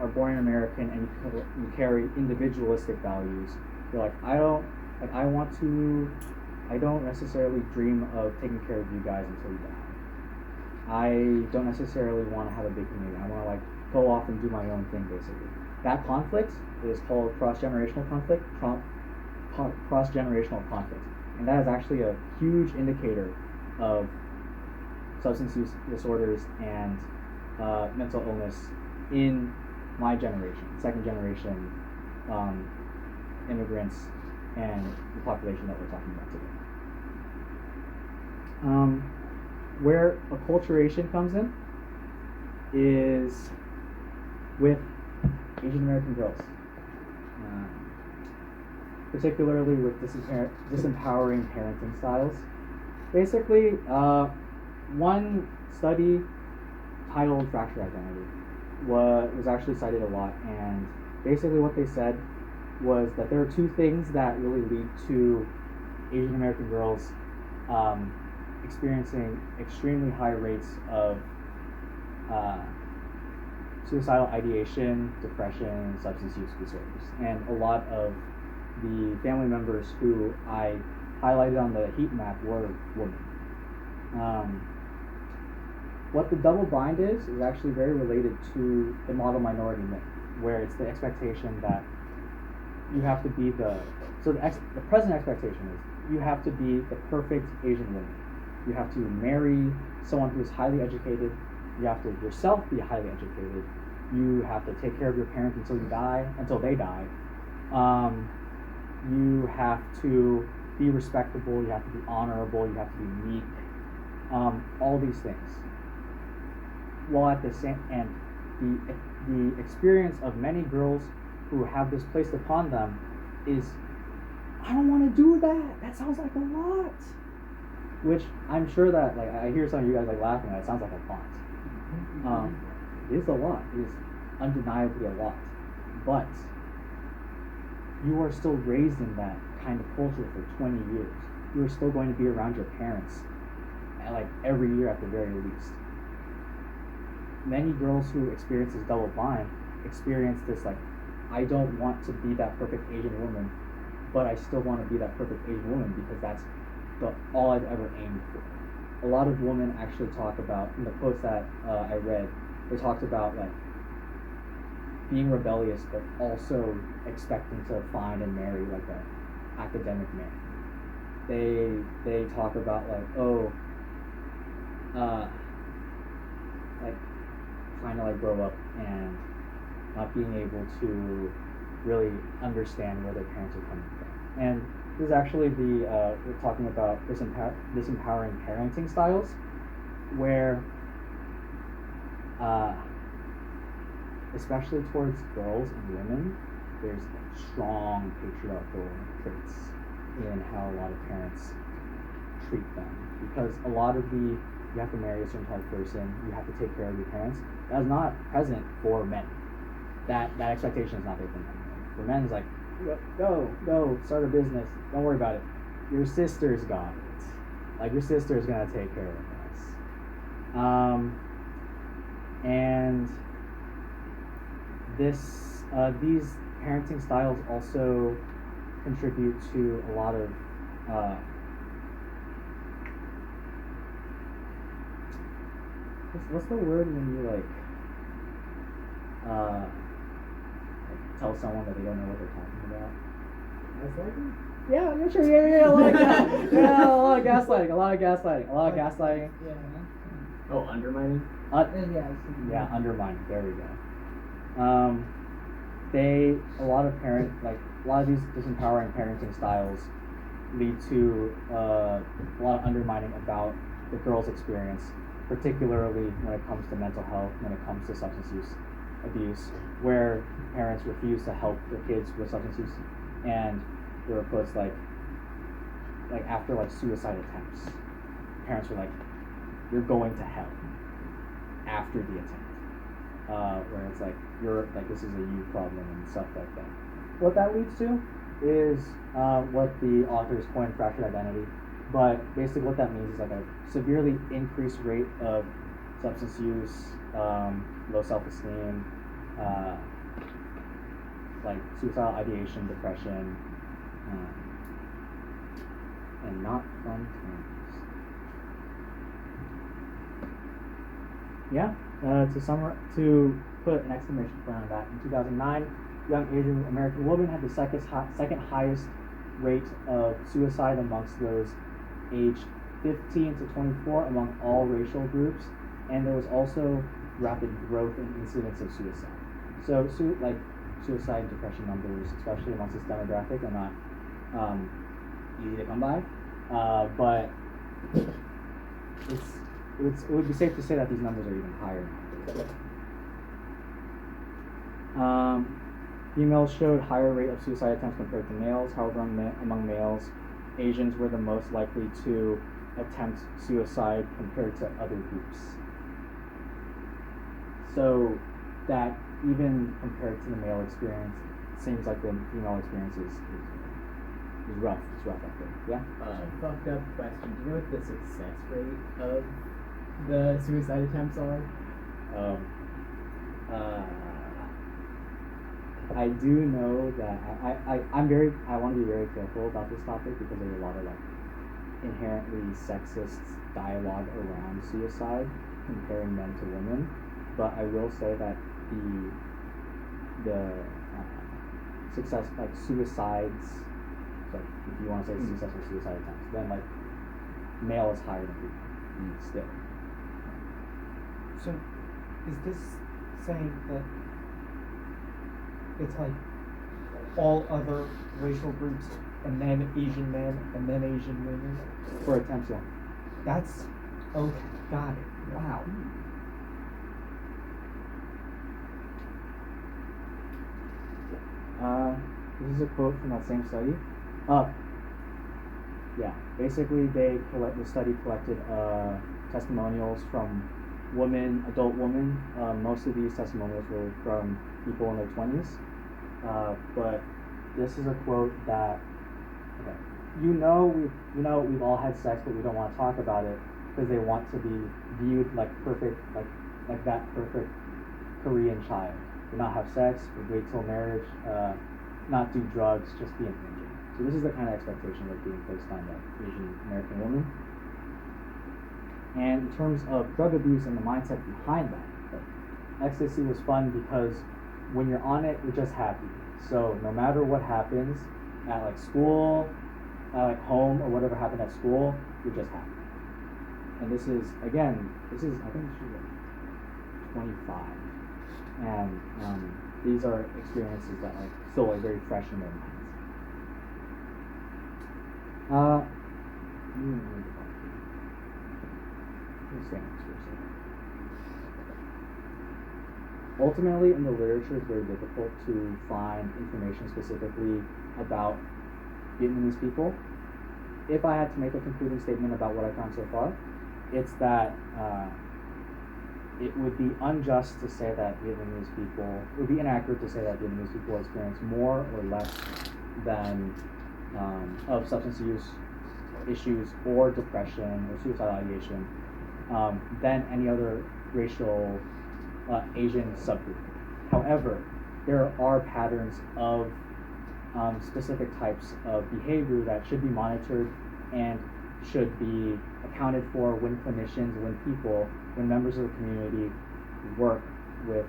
are born American and you carry individualistic values, you're like, I don't necessarily dream of taking care of you guys until you die. I don't necessarily want to have a big community. I want to go off and do my own thing, basically. That conflict is called cross-generational conflict. Cross-generational conflict, and that is actually a huge indicator of substance use disorders and mental illness in my generation, second generation immigrants, and the population that we're talking about today. Where acculturation comes in is with Asian American girls, particularly with disempowering parenting styles. Basically, one study titled Fractured Identity was actually cited a lot, and basically what they said was that there are two things that really lead to Asian American girls experiencing extremely high rates of suicidal ideation, depression, substance use disorders. And a lot of the family members who I highlighted on the heat map were women. What the double bind is actually very related to the model minority myth, where it's the expectation that you have to be the present expectation is you have to be the perfect Asian woman. You have to marry someone who is highly educated. You have to yourself be highly educated. You have to take care of your parents until they die. You have to be respectable. You have to be honorable. You have to be meek. All these things. While at the same and the experience of many girls who have this placed upon them is I don't want to do that. That sounds like a lot. Which I'm sure that like I hear some of you guys like laughing at it. It sounds like a lot. It is a lot. It is undeniably a lot. But you are still raised in that kind of culture for 20 years. You are still going to be around your parents like every year at the very least. Many girls who experience this double bind experience this like, I don't want to be that perfect Asian woman, but I still want to be that perfect Asian woman because that's all I've ever aimed for. A lot of women actually talk about, in the quotes that I read, they talked about like being rebellious, but also expecting to find and marry like a academic man. They talk about like, like trying to like grow up and not being able to really understand where their parents are coming from. And this is actually we're talking about disempowering parenting styles, where especially towards girls and women, there's strong patriarchal traits in how a lot of parents treat them. Because a lot of you have to marry a certain type of person, you have to take care of your parents, that is not present for men. That expectation is not there for men. For men, it's like, go, start a business, don't worry about it. Your sister's got it. Like, your sister's gonna take care of us. And these parenting styles also contribute to a lot of what's the word when you like tell someone that they don't know what they're talking about? Gaslighting? Yeah, sure. Yeah, a lot of gaslighting. Yeah. Oh, undermining? Yeah, undermining. There we go. A lot of these disempowering parenting styles lead to a lot of undermining about the girl's experience, particularly when it comes to mental health, when it comes to substance abuse, where parents refuse to help their kids with substance use, and there are quotes like after like suicide attempts, parents were like, "You're going to hell," after the attempt, where it's like you're like this is a you problem and stuff like that. What that leads to is what the authors coined fractured identity, but basically what that means is like a severely increased rate of substance use, low self-esteem, like suicidal ideation, depression, and not fun times. Yeah, to put an exclamation point on that, in 2009, young Asian American women had the second highest rate of suicide amongst those aged 15 to 24 among all racial groups, and there was also rapid growth in incidence of suicide. So, suicide and depression numbers, especially amongst this demographic, are not easy to come by, but it would be safe to say that these numbers are even higher now. Females showed higher rate of suicide attempts compared to males. However, among males, Asians were the most likely to attempt suicide compared to other groups. So that even compared to the male experience, it seems like the female experience is rough. It's rough out there. Yeah? Fucked up question. Do you know what the success rate of the suicide attempts are? I do know that I want to be very careful about this topic because there's a lot of like inherently sexist dialogue around suicide, comparing men to women. But I will say that the success, like suicides, so if you want to say successful suicide attempts, then like male is higher than female still. So, is this saying that it's like all other racial groups and then Asian men and then Asian women? For attempts, yeah. That's okay. Got it. Wow. This is a quote from that same study. Yeah, basically the study collected testimonials from adult women. Most of these testimonials were from people in their 20s. But this is a quote that, okay, we've all had sex, but we don't want to talk about it because they want to be viewed like perfect, like that perfect Korean child. Do not have sex, wait till marriage, not do drugs, just be an angel. So this is the kind of expectation that's being placed on the Asian American woman. And in terms of drug abuse and the mindset behind that, ecstasy was fun because when you're on it, you're just happy. So no matter what happens at like school, at like home, or whatever happened at school, you're just happy. And this is I think she's like 25. And these are experiences that like still are very fresh in their minds. Ultimately, in the literature, it's very difficult to find information specifically about Vietnamese people. If I had to make a concluding statement about what I found so far, it's that it would be unjust to say that it would be inaccurate to say that Vietnamese people experience more or less than of substance use issues or depression or suicidal ideation than any other racial Asian subgroup. However, there are patterns of specific types of behavior that should be monitored and should be accounted for when when members of the community work with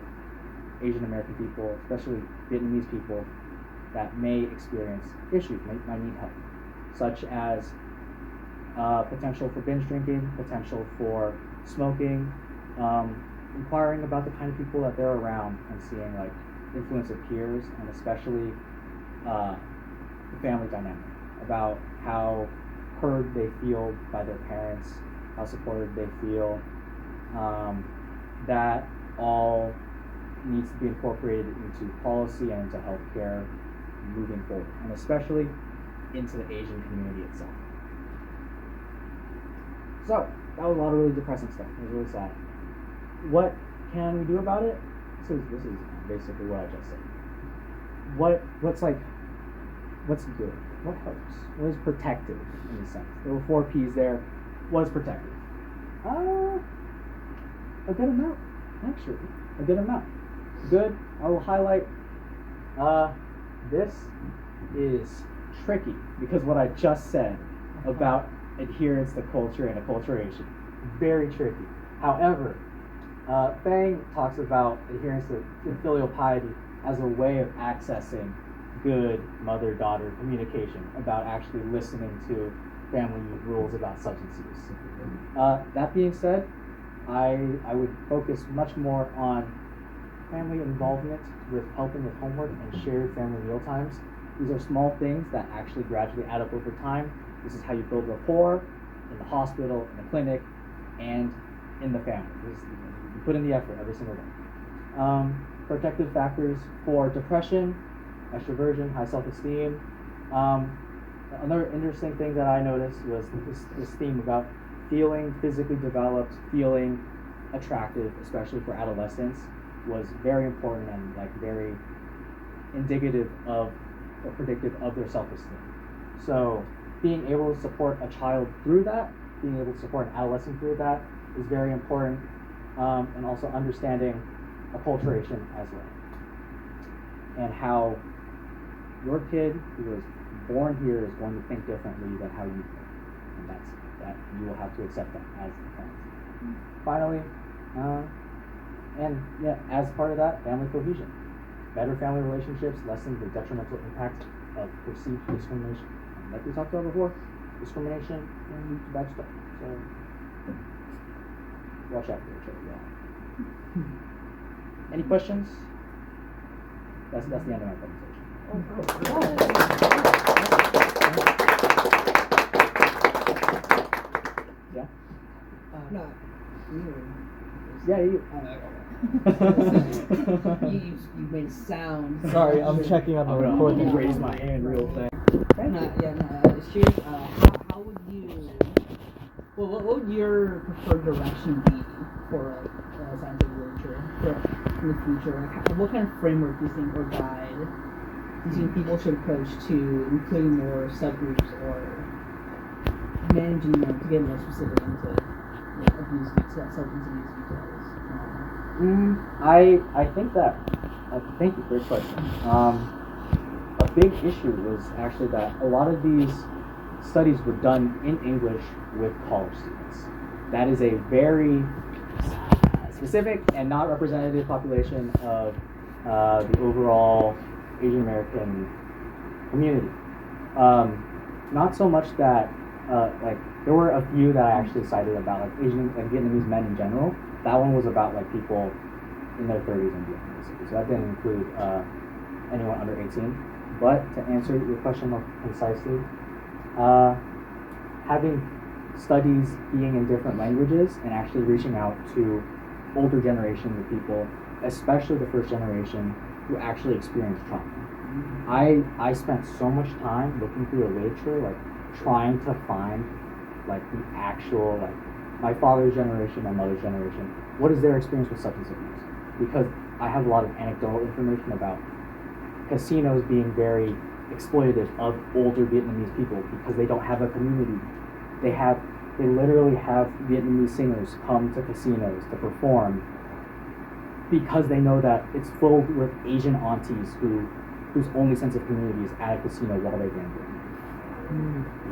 Asian American people, especially Vietnamese people, that may experience issues, might need help, such as potential for binge drinking, potential for smoking, inquiring about the kind of people that they're around and seeing like influence of peers, and especially the family dynamic, about how heard they feel by their parents, how supported they feel. That all needs to be incorporated into policy and into healthcare moving forward, and especially into the Asian community itself. So that was a lot of really depressing stuff. It was really sad. What can we do about it? This is basically what I just said. What's good? What helps? What is protective in a sense? There were 4 P's there. What is protective? A good amount, actually. A good amount. Good, I will highlight, this is tricky because what I just said about adherence to culture and acculturation, very tricky. However, Fang talks about adherence to filial piety as a way of accessing good mother-daughter communication, about actually listening to family rules about substance use. That being said, I would focus much more on family involvement with helping with homework and shared family meal times. These are small things that actually gradually add up over time. This is how you build rapport in the hospital, in the clinic, and in the family. You put in the effort every single day. Protective factors for depression, extroversion, high self-esteem. Another interesting thing that I noticed was this theme about feeling physically developed, feeling attractive, especially for adolescents, was very important and like very indicative of or predictive of their self-esteem. So being able to support a child through that, being able to support an adolescent through that is very important, and also understanding acculturation as well, and how your kid who was born here is going to think differently than how you think, and that you will have to accept that as a parent. Finally, and yeah, as part of that, family cohesion. Better family relationships lessen the detrimental impact of perceived discrimination. And like we talked about before, discrimination can lead to bad stuff. So watch out for each other, y'all. Any questions? That's the end of my presentation. Yeah? Not you. Yeah, you. You made sound. Sorry, I'm checking on the I'm gonna recording. raise my hand real fast. Thank you. Serious, how would you, well, what would your preferred direction be for scientific literature in the future? Like, what kind of framework do you think, or guide, do you think people should approach to including more subgroups or managing them to get more specific into abuse, substance abuse details? I think that, thank you, great question. A big issue was actually that a lot of these studies were done in English with college students. That is a very specific and not representative population of the overall Asian American community. Not so much that, like, there were a few that I actually cited about, like, Asian and Vietnamese men in general. That one was about, like, people in their 30s and beyond, basically. So that didn't include anyone under 18. But to answer your question more concisely, having studies being in different languages and actually reaching out to older generations of people, especially the first generation who actually experienced trauma. I spent so much time looking through the literature, like trying to find like the actual, like my father's generation, my mother's generation, what is their experience with substance abuse? Because I have a lot of anecdotal information about casinos being very exploitative of older Vietnamese people because they don't have a community. They literally have Vietnamese singers come to casinos to perform because they know that it's filled with Asian aunties whose only sense of community is at a casino while they're gambling.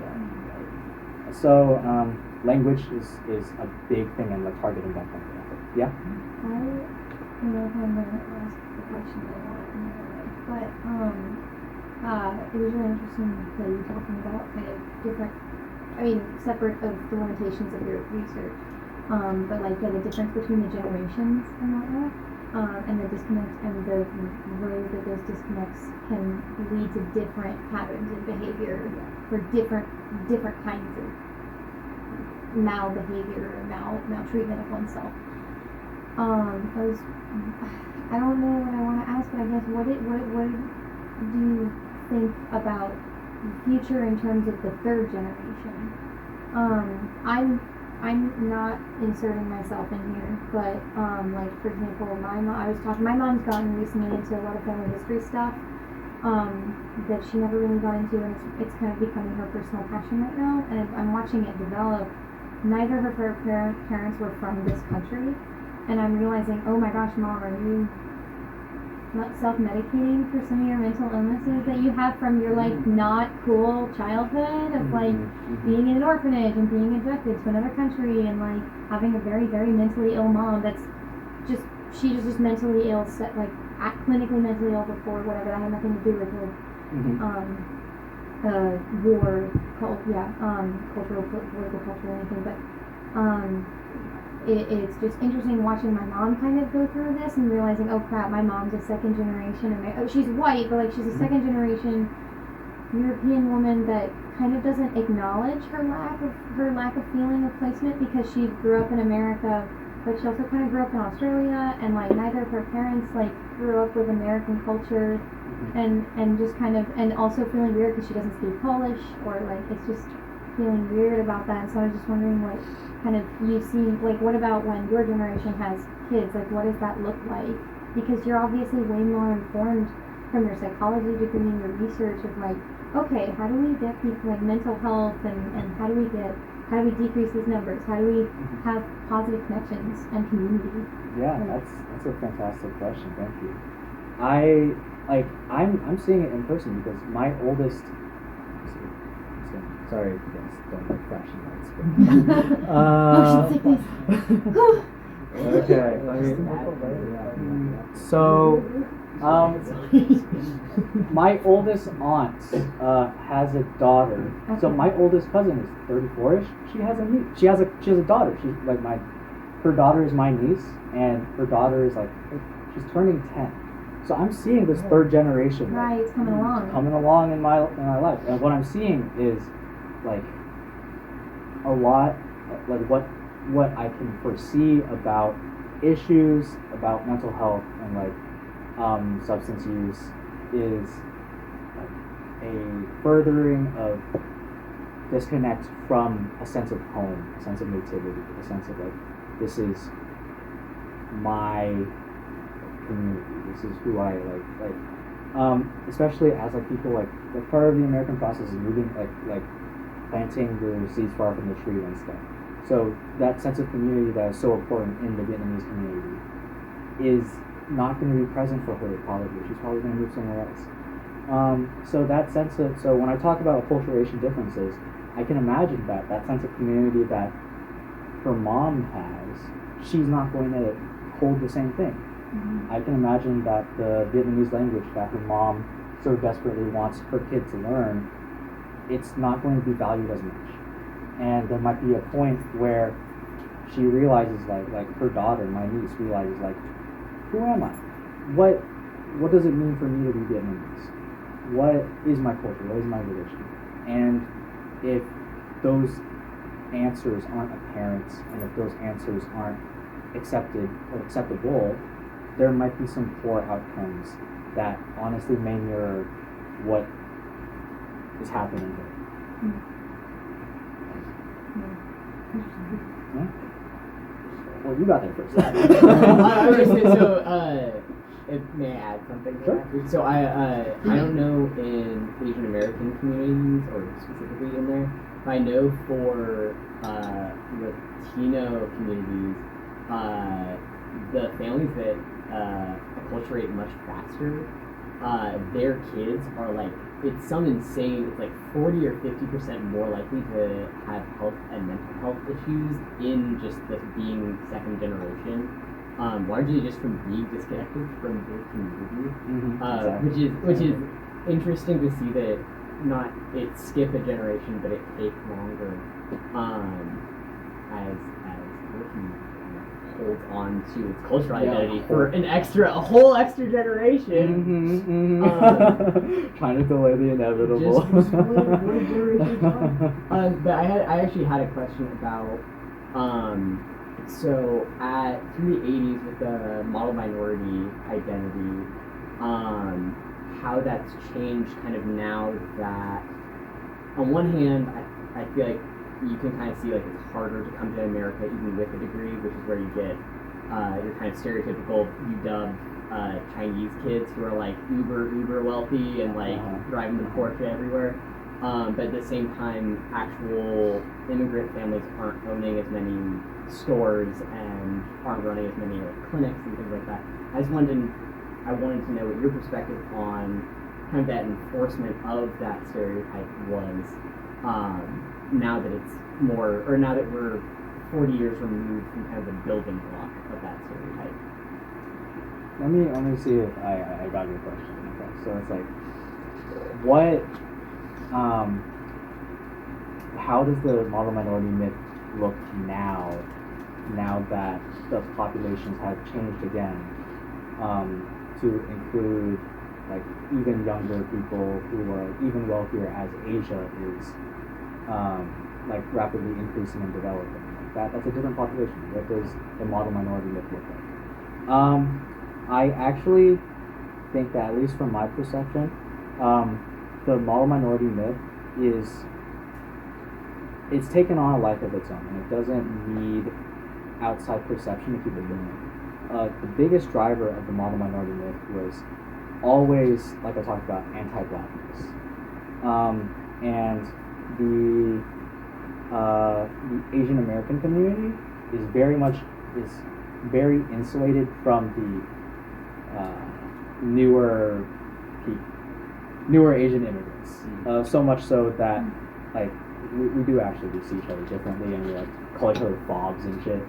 Yeah. So language is a big thing and like targeting that kind of effort. Yeah? I don't know if I'm gonna ask the question that I want to know, but it was really interesting that you were talking about kind of different, I mean, separate of the limitations of your research, but like the difference between the generations and whatnot, and the disconnect and the way that those disconnects can lead to different patterns of behavior for different kinds of malbehavior or maltreatment of oneself. I don't know what I want to ask, but I guess what do you think about the future in terms of the third generation? I'm not inserting myself in here, but like for example, my mom's gotten recently into a lot of family history stuff that she never really got into, and it's kind of becoming her personal passion right now, and I'm watching it develop. Neither of her parents were from this country, and I'm realizing, oh my gosh, Mom, are you not self-medicating for some of your mental illnesses that you have from your like not cool childhood of like being in an orphanage and being abducted to another country and like having a very, very mentally ill mom that's she was just mentally ill, clinically mentally ill before, whatever, that had nothing to do with her war, cultural, political culture or anything, but it's just interesting watching my mom kind of go through this and realizing, oh crap, my mom's a second generation, she's white, but like she's a second generation European woman that kind of doesn't acknowledge her lack of feeling of placement because she grew up in America, but she also kind of grew up in Australia, and like neither of her parents like grew up with American culture, and just kind of, and also feeling weird because she doesn't speak Polish, or like it's just feeling weird about that. So I was just wondering what kind of you've seen, like what about when your generation has kids, like what does that look like? Because you're obviously way more informed from your psychology degree and your research of like, okay, how do we get people like mental health and how do we decrease these numbers? How do we have positive connections and community? Yeah, that's a fantastic question. Thank you. I'm seeing it in person because my oldest. Sorry, yes, don't like flashing lights. Okay. So, my oldest aunt has a daughter. So my oldest cousin is 34ish. She has a daughter. She's like her daughter is my niece, and her daughter is like she's turning 10. So I'm seeing this third generation. Right, it's coming along in my life, and what I'm seeing is like a lot, like what I can foresee about issues about mental health and like substance use is like a furthering of disconnect from a sense of home, a sense of nativity, a sense of like, this is my community, this is who I like, especially as like people like part of the American process is moving like planting the seeds far from the tree and stuff. So that sense of community that is so important in the Vietnamese community is not going to be present for her probably. She's probably going to move somewhere else. So that sense of, so when I talk about acculturation differences, I can imagine that sense of community that her mom has, she's not going to hold the same thing. I can imagine that the Vietnamese language that her mom so desperately wants her kid to learn, it's not going to be valued as much. And there might be a point where she realizes, like her daughter, my niece, realizes, like, who am I? What does it mean for me to be Vietnamese? What is my culture? What is my religion? And if those answers aren't apparent, and if those answers aren't accepted or acceptable, there might be some poor outcomes that honestly may mirror what is happening here. Yeah? Well, you got there first. I was gonna say, so, may I add something to that? So I don't know in Asian American communities, or specifically in there, but I know for Latino communities, the families that acculturate much faster, their kids are like, it's some insane, it's like 40 or 50% more likely to have health and mental health issues in just the being second generation, largely just from being disconnected from their community, which is interesting to see that not it skip a generation, but it take longer as working holds on to its cultural identity for a whole extra generation. Trying to delay the inevitable. Just what a generation. But I actually had a question about so through the 80s with the model minority identity, how that's changed kind of now that on one hand I feel like you can kind of see like it's harder to come to America even with a degree, which is where you get your kind of stereotypical UW Chinese kids who are like uber wealthy and like driving the Porsche everywhere. But at the same time, actual immigrant families aren't owning as many stores and aren't running as many like clinics and things like that. I wanted to know what your perspective on kind of that enforcement of that stereotype was. Now that it's more, or now that we're 40 years removed from kind of the building block of that stereotype. Let me see if I got your question. Okay, so it's like, what, how does the model minority myth look now that the populations have changed again, to include like even younger people who are even wealthier as Asia is like rapidly increasing and developing. That's a different population. What does the model minority myth look like? I actually think that, at least from my perception, the model minority myth it's taken on a life of its own, and it doesn't need outside perception to keep it going. The biggest driver of the model minority myth was always, like I talked about, anti-blackness, and the Asian American community is very insulated from the newer Asian immigrants. So much so that like we do actually see each other differently, and we like call each other fobs and shit.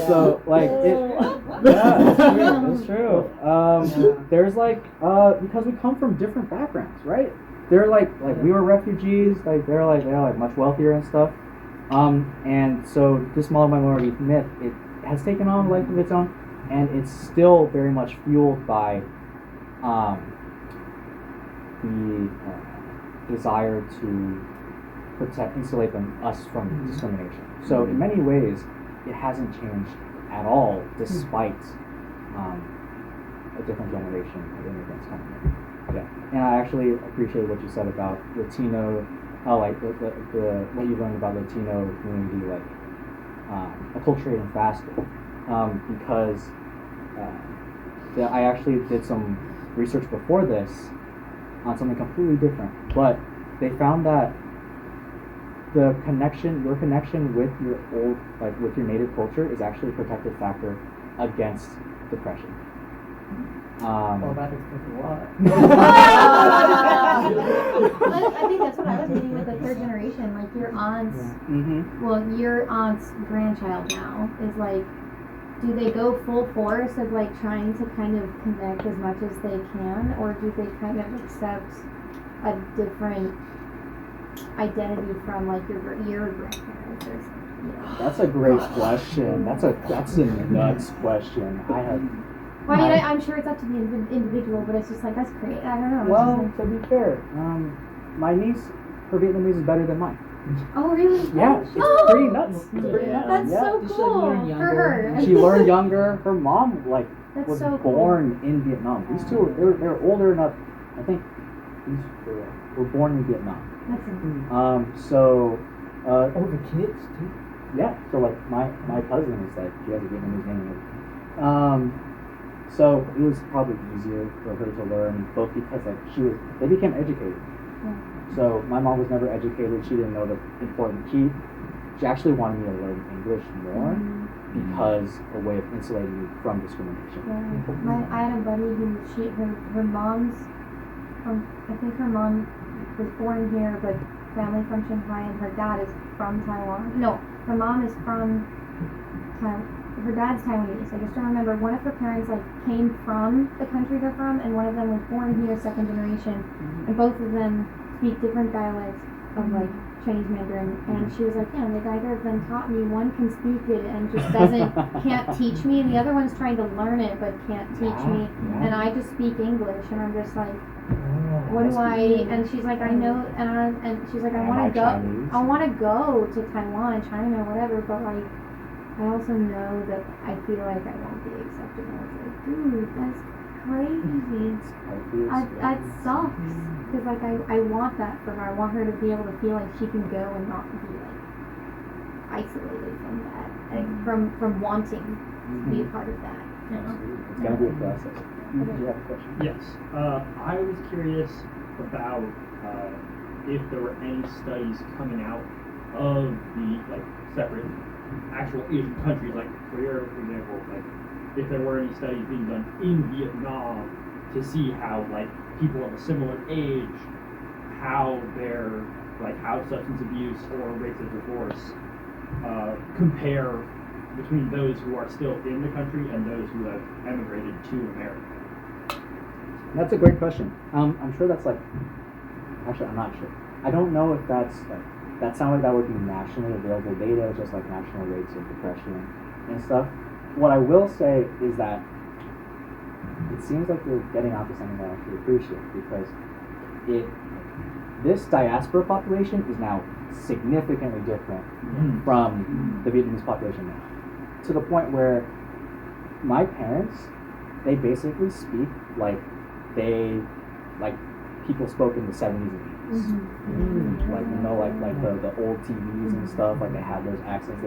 So like it's true. There's like because we come from different backgrounds, right? They're like we were refugees, like they're like much wealthier and stuff. And so this model minority myth, it has taken on a life of its own, and it's still very much fueled by the desire to insulate us from discrimination. So in many ways, it hasn't changed at all, despite a different generation of immigrants coming in. Yeah, and I actually appreciate what you said about Latino, how like the what you learned about Latino community, like acculturating faster, because I actually did some research before this on something completely different, but they found that your connection with your with your native culture is actually a protective factor against depression. Well, that explains a lot. I think that's what I was meaning with the third generation. Like your aunt's, well, your aunt's grandchild now is like, do they go full force of like trying to kind of connect as much as they can, or do they kind of accept a different identity from like your grandparents or something? You know? That's a great question. That's a nuts question. I have. Well, I mean, I'm sure it's up to the individual, but it's just like, that's great. I don't know. It's Well, just to be fair, my niece, her Vietnamese is better than mine. like, oh, really? Yeah, it's pretty nuts. It's pretty nuts. That's Yeah. so Just, like, cool learn for younger. her. She learned younger. Her mom That's was so cool. born in Vietnam. These two, they're older enough. I think these were born in Vietnam. That's amazing. So. Oh, the kids too. Yeah, so like my cousin is like, she has a Vietnamese name. So it was probably easier for her to learn, both because like they became educated. Yeah. So my mom was never educated. She didn't know the important. She actually wanted me to learn English more because a way of insulating me from discrimination. Yeah. I had a buddy who her mom's I think her mom was born here, but family from Shanghai, and her dad is from Taiwan. No, her mom is from Taiwan. Her dad's Taiwanese. I just don't remember. One of her parents like came from the country they're from, and one of them was born here, second generation, and both of them speak different dialects of like Chinese Mandarin. And she was like, yeah, like either of them taught me. One can speak it and just can't teach me, and the other one's trying to learn it but can't teach me. And I just speak English, and I'm just like, what do I? And she's like, I know, and she's like, I want to go. Chinese? I want to go to Taiwan, China, whatever, but like, I also know that I feel like I won't be accepted. I was like, dude, that's crazy. That sucks. Because like I want that for her. I want her to be able to feel like she can go and not be like isolated from that, like, from wanting to be a part of that. You know? It's gonna be a process. Do you have a question? Yes. I was curious about if there were any studies coming out of the separate actual Asian countries, like Korea, for example, like if there were any studies being done in Vietnam to see how people of a similar age, how substance abuse or rates of divorce compare between those who are still in the country and those who have emigrated to America. That's a great question. I'm sure that's actually I'm not sure. I don't know if that sounds like that would be nationally available data, just like national rates of depression and stuff. What I will say is that it seems like you're getting onto something that I actually appreciate, because this diaspora population is now significantly different from the Vietnamese population now, to the point where my parents, they basically speak like people spoke in the 70s and 80s. Like the old TVs and stuff, like they had those accents.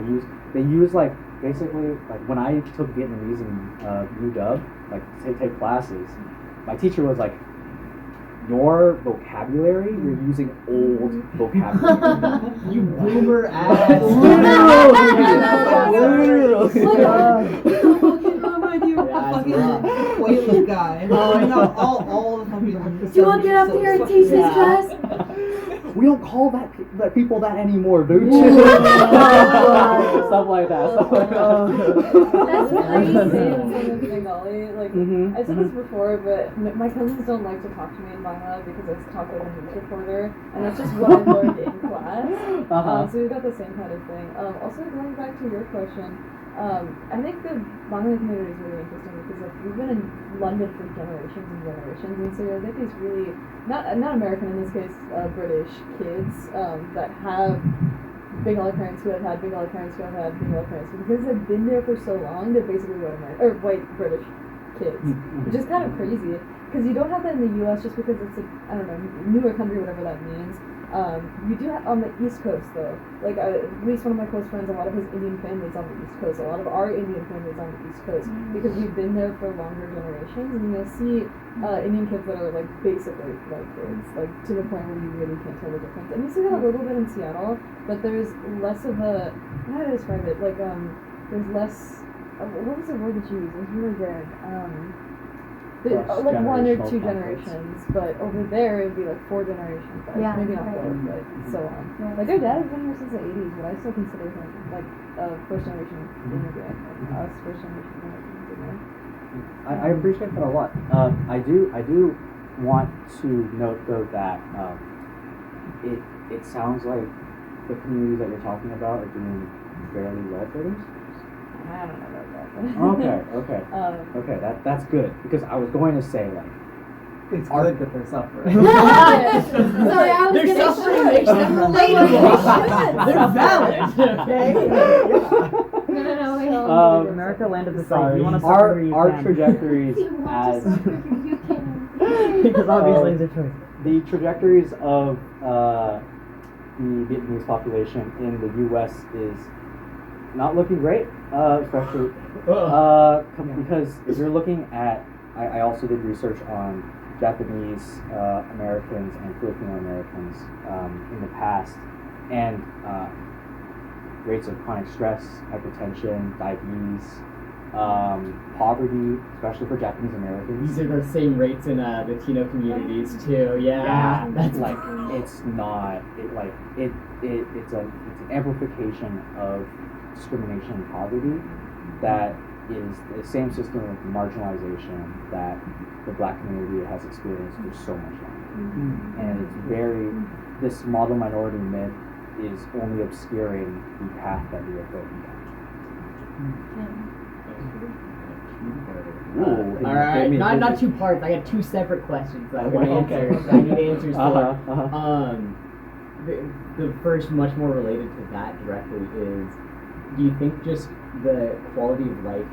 They use basically when I took Vietnamese in UW, take classes, my teacher was like, your vocabulary, you're using old vocabulary. You boomer ass. Fucking Quaalude guy. All of them. Do you want to get up here and teach this class? We don't call that people that anymore, dude. Stuff like that. That's in Bengali. Mhm, I said this before, but my cousins don't like to talk to me in Bangla because I talk like a news reporter, and that's just what I learned in class. So we've got the same kind of thing. Also, going back to your question, I think the Bangla community is really interesting because we've been in London for generations and generations, and so I think these really not American in this case, British kids that have Bengali parents who have had Bengali parents who have had Bengali parents, because they've been there for so long, they're basically white British kids, which is kind of crazy because you don't have that in the U.S. just because it's a, I don't know, newer country, whatever that means. You do have on the East Coast though, like at least one of my close friends, a lot of his Indian family's on the East Coast, a lot of our Indian family's on the East Coast because we've been there for longer generations, and you'll see Indian kids that are like basically like kids, like to the point where you really can't tell the difference. And you see that a little bit in Seattle, but there's less of a, how do I describe it? Like there's less. What was the word that you used? It was really good. Like one or two generations, but over there it would be like 4 generations. Yeah, Maybe not right. 4, but so on. Yeah. Like our dad has been here since the 80s, but I still consider him like a first generation immigrant, like us first generation Americans, you know. I appreciate that a lot. I do want to note though that it sounds like the communities that you're talking about are doing fairly well for this. I don't know about that. Okay, that's good because I was going to say like It's good that they're suffering. Sorry, I was Their gonna suffering makes them relatable. They're valid, okay? No, wait. America, land of the free. Sorry. You want to suffer, you our can. trajectories You want as to suffer, you can. Because obviously it's a choice. the trajectories of the Vietnamese population in the U.S. is not looking great, especially because if you're looking at, I also did research on Japanese Americans and Filipino Americans in the past, and rates of chronic stress, hypertension, diabetes, poverty, especially for Japanese Americans. These are the same rates in Latino communities too. Yeah, That's like it's not it's an amplification of discrimination and poverty that is the same system of marginalization that the Black community has experienced for so much longer. And it's this model minority myth is only obscuring the path that we are going down. All right, not 2 parts. I got 2 separate questions that I want answers. I need answers for. The first, much more related to that directly, is do you think just the quality of life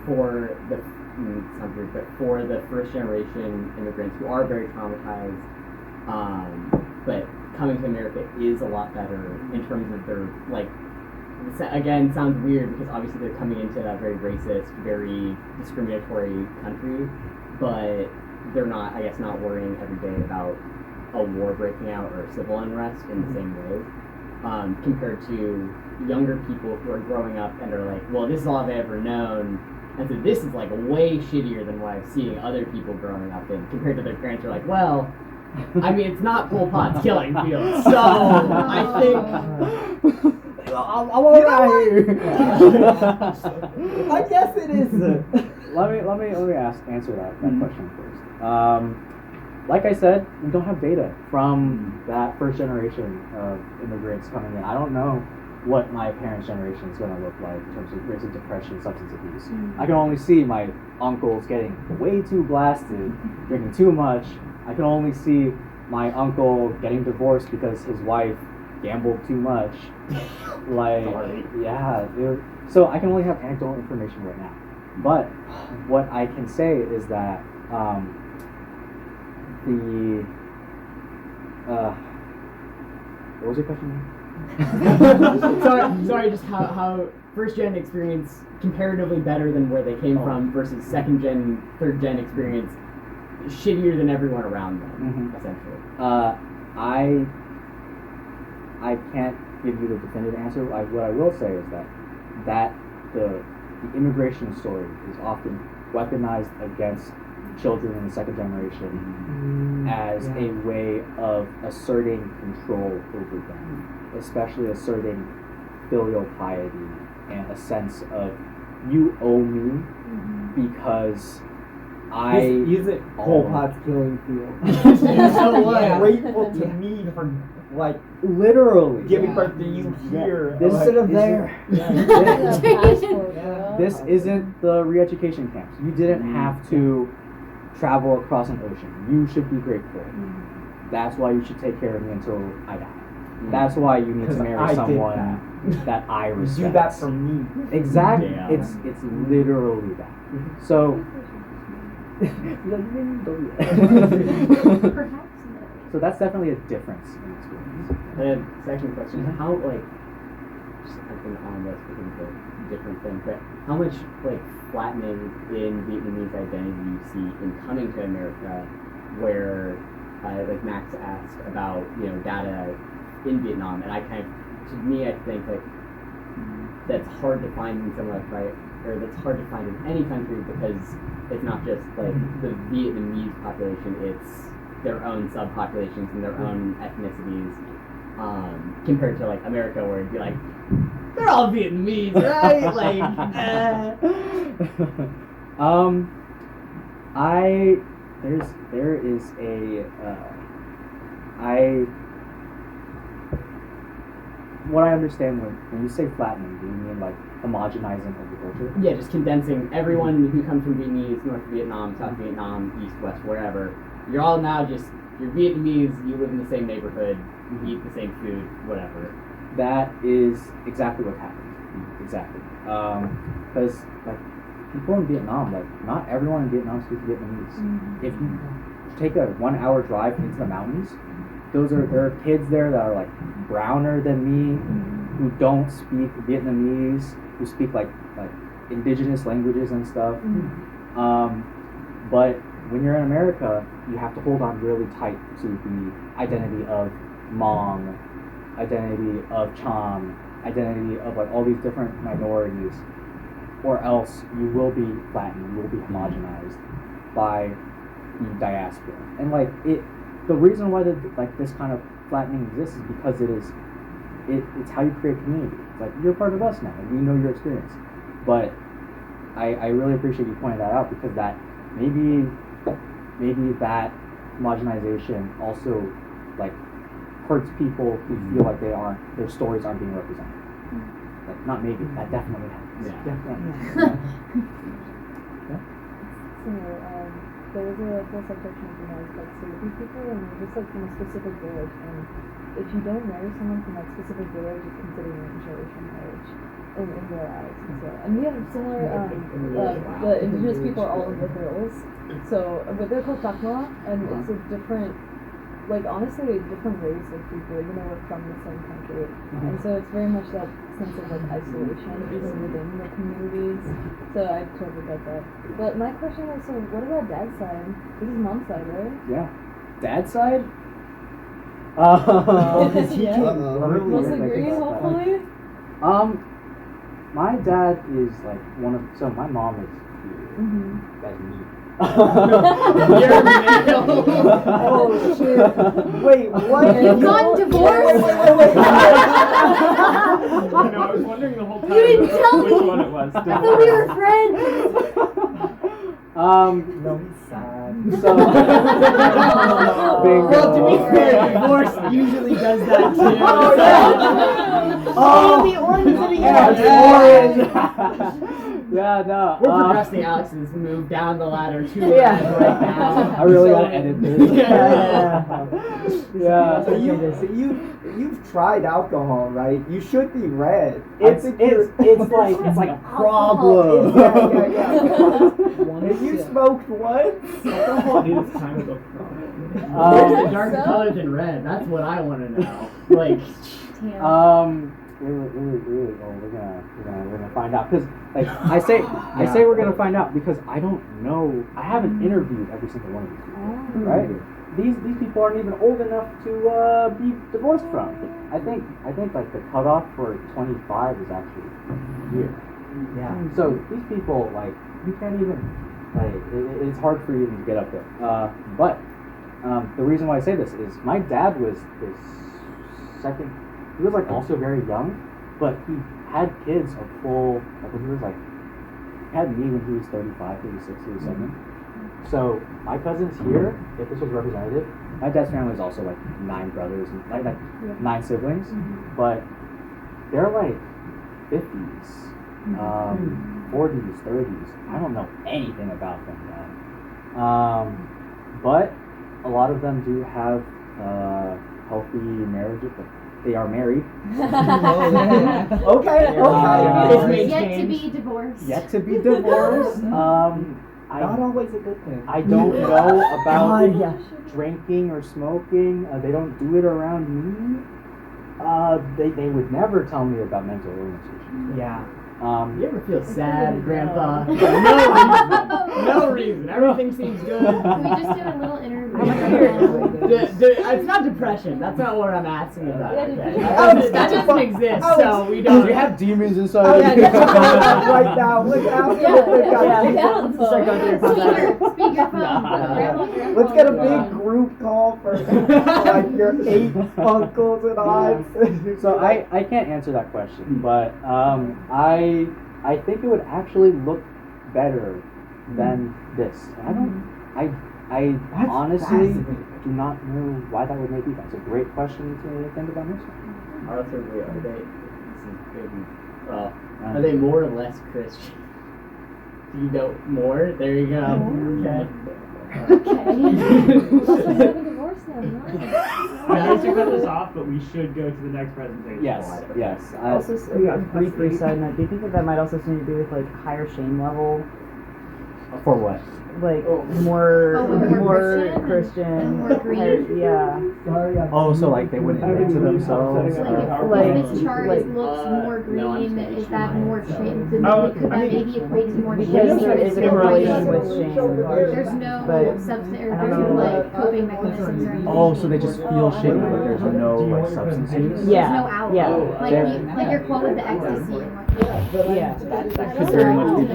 for the first generation immigrants who are very traumatized, but coming to America is a lot better in terms of their, like, again, sounds weird because obviously they're coming into a very racist, very discriminatory country, but they're not, I guess, not worrying every day about a war breaking out or civil unrest in the same way, compared to younger people who are growing up and are like, well, this is all I've ever known, and so this is like way shittier than what I'm seeing other people growing up in, compared to their parents who are like, well, I mean, it's not Pol Pot's killing field, so I think I'm alright here. I guess it is. Let me answer that question first. Like I said, we don't have data from that first generation of immigrants coming in. I don't know what my parents' generation is going to look like in terms of rates of depression, substance abuse. I can only see my uncles getting way too blasted, drinking too much. I can only see my uncle getting divorced because his wife gambled too much. Like, yeah. So I can only have anecdotal information right now. But what I can say is that what was your question? sorry, just how first gen experience comparatively better than where they came from versus second gen, third gen experience shittier than everyone around them, essentially. I can't give you the definitive answer. What I will say is that the immigration story is often weaponized against children in the second generation as a way of asserting control over them, especially asserting filial piety and a sense of you owe me because I Use it Pol Pot's killing field. So what? You're grateful to me for like literally giving birth to you here. This instead of there. Passport, This isn't the re-education camps. You didn't have to travel across an ocean. You should be grateful. That's why you should take care of me until I die. That's why you need to 'Cause I marry did someone that I respect. Do that for me. Exactly. Yeah. It's literally that. So, Perhaps no. so that's definitely a difference in experience. And then second question, how like just I've been on this because of a different thing, but how much like flattening in Vietnamese identity you see in coming to America, where like Max asked about data in Vietnam, and I kind of, to me I think like that's hard to find in somewhere right, or that's hard to find in any country because it's not just like the Vietnamese population, it's their own subpopulations and their own ethnicities, compared to like America where it'd be like, they're all Vietnamese, right? There is a what I understand when you say flattening, do you mean like homogenizing of the culture? Yeah, just condensing everyone who comes from Vietnamese, North Vietnam, South Vietnam, East, West, wherever. You're all now you're Vietnamese, you live in the same neighborhood, you eat the same food, whatever. That is exactly what happened. Exactly. Because like people in Vietnam, like not everyone in Vietnam speaks Vietnamese. Mm-hmm. If you take a 1 hour drive into the mountains, there are kids there that are like browner than me, who don't speak Vietnamese, who speak like indigenous languages and stuff. But when you're in America, you have to hold on really tight to the identity of Hmong, identity of Cham, identity of like all these different minorities, or else you will be flattened, you will be homogenized by the diaspora. And like the reason why this kind of flattening exists is because it's how you create community. It's like you're part of us now, we know your experience. But I really appreciate you pointing that out, because that maybe that homogenization also like hurts people who feel like their stories aren't being represented. Like not maybe, that definitely happens. Yeah. Definitely. So, there was a whole subsection of like Sleepy people, and they're just like from a specific village, and if you don't marry someone from that specific village, it's considered an interracial marriage in their eyes. And we have similar, the indigenous people are all over hills, so but they're called Takma, and it's a different, like honestly a different race of people, even though we're from the same country. And so it's very much that sense of like isolation even within the communities. So I totally get that. But my question is, so what about dad's side? This is mom's side, right? Yeah. Dad's side? Yeah. Early Mostly like green, about that. hopefully. My dad is like so my mom is that's me. You're male. Oh shit! Wait, what? You've gotten divorced? I was wondering the whole time You didn't tell which me. one it was. I thought we were friends. No, he's sad. So Well, to be fair, divorce usually does that too. Oh, the orange that he Yeah, no. We're progressing Alex's move down the ladder too Yeah. right now. I really gotta edit this. Yeah. So you've tried alcohol, right? You should be red. It's like a problem. Yeah. If you smoked once, Alcohol is kind of a problem. Where's the dark color than red? That's what I want to know. Like, Really. Well, we're gonna find out, because like I say we're gonna find out because I don't know. I haven't interviewed every single one of these people, right? These people aren't even old enough to be divorced from. I think like the cutoff for 25 is actually here. yeah. So these people, like, you can't even, like, it's hard for you to get up there. But the reason why I say this is my dad was his second. He was like also very young, but he had kids a full, like when he was like, he had me when he was 35, 36, 37. So my cousins here, if this was representative, my dad's family is also like 9 brothers and like 9 siblings, but they're like 50s, 40s, 30s. I don't know anything about them yet. But a lot of them do have health the marriage, but they are married. Okay, This may Yet to change. be divorced. Yet to be divorced. Not I always a good thing. I don't know about God, yeah. drinking or smoking. They don't do it around me. They would never tell me about mental illness issues. Yeah. Um, You ever feel sad, Grandpa? For no reason. Everything seems good. Can we just do a little interview? It's not depression. That's not what I'm asking about. Yeah, Okay. That doesn't exist, so we do don't. you have demons inside Oh, of yeah, you? just go right now. Let's ask them if they've got Yeah, demons. get on the phone. Start going through your contacts. Speakerphone. Let's get a big group call for like your 8 uncles and aunts. So I can't answer that question, but I think it would actually look better than this. I That's honestly fascinating. do not know why that would make you. That's a great question to think about next time. Arthur, are they? This is maybe. Well, are they more or less Christian? Do you know more? There you go. Okay. That's why you have a divorce then, I hate to cut this off, but we should go to the next presentation. Yes. Also, briefly side note, do you think that might also have something to do with like higher shame level, For what? like more more Christian, and more green? yeah. Sorry, Oh, so like they wouldn't admit to themselves. Like if this chart like, looks more no, I'm green, saying is that more shame? Could Oh, that maybe equate to more shame? Because there is a correlation with shame. There's no But substance or I don't there's no know. like coping mechanisms or anything. Oh, so they just feel shame, but there's no like substance use. Yeah. There's no out. Yeah. Like your quote with the ecstasy and whatnot. Yeah. That could very much be.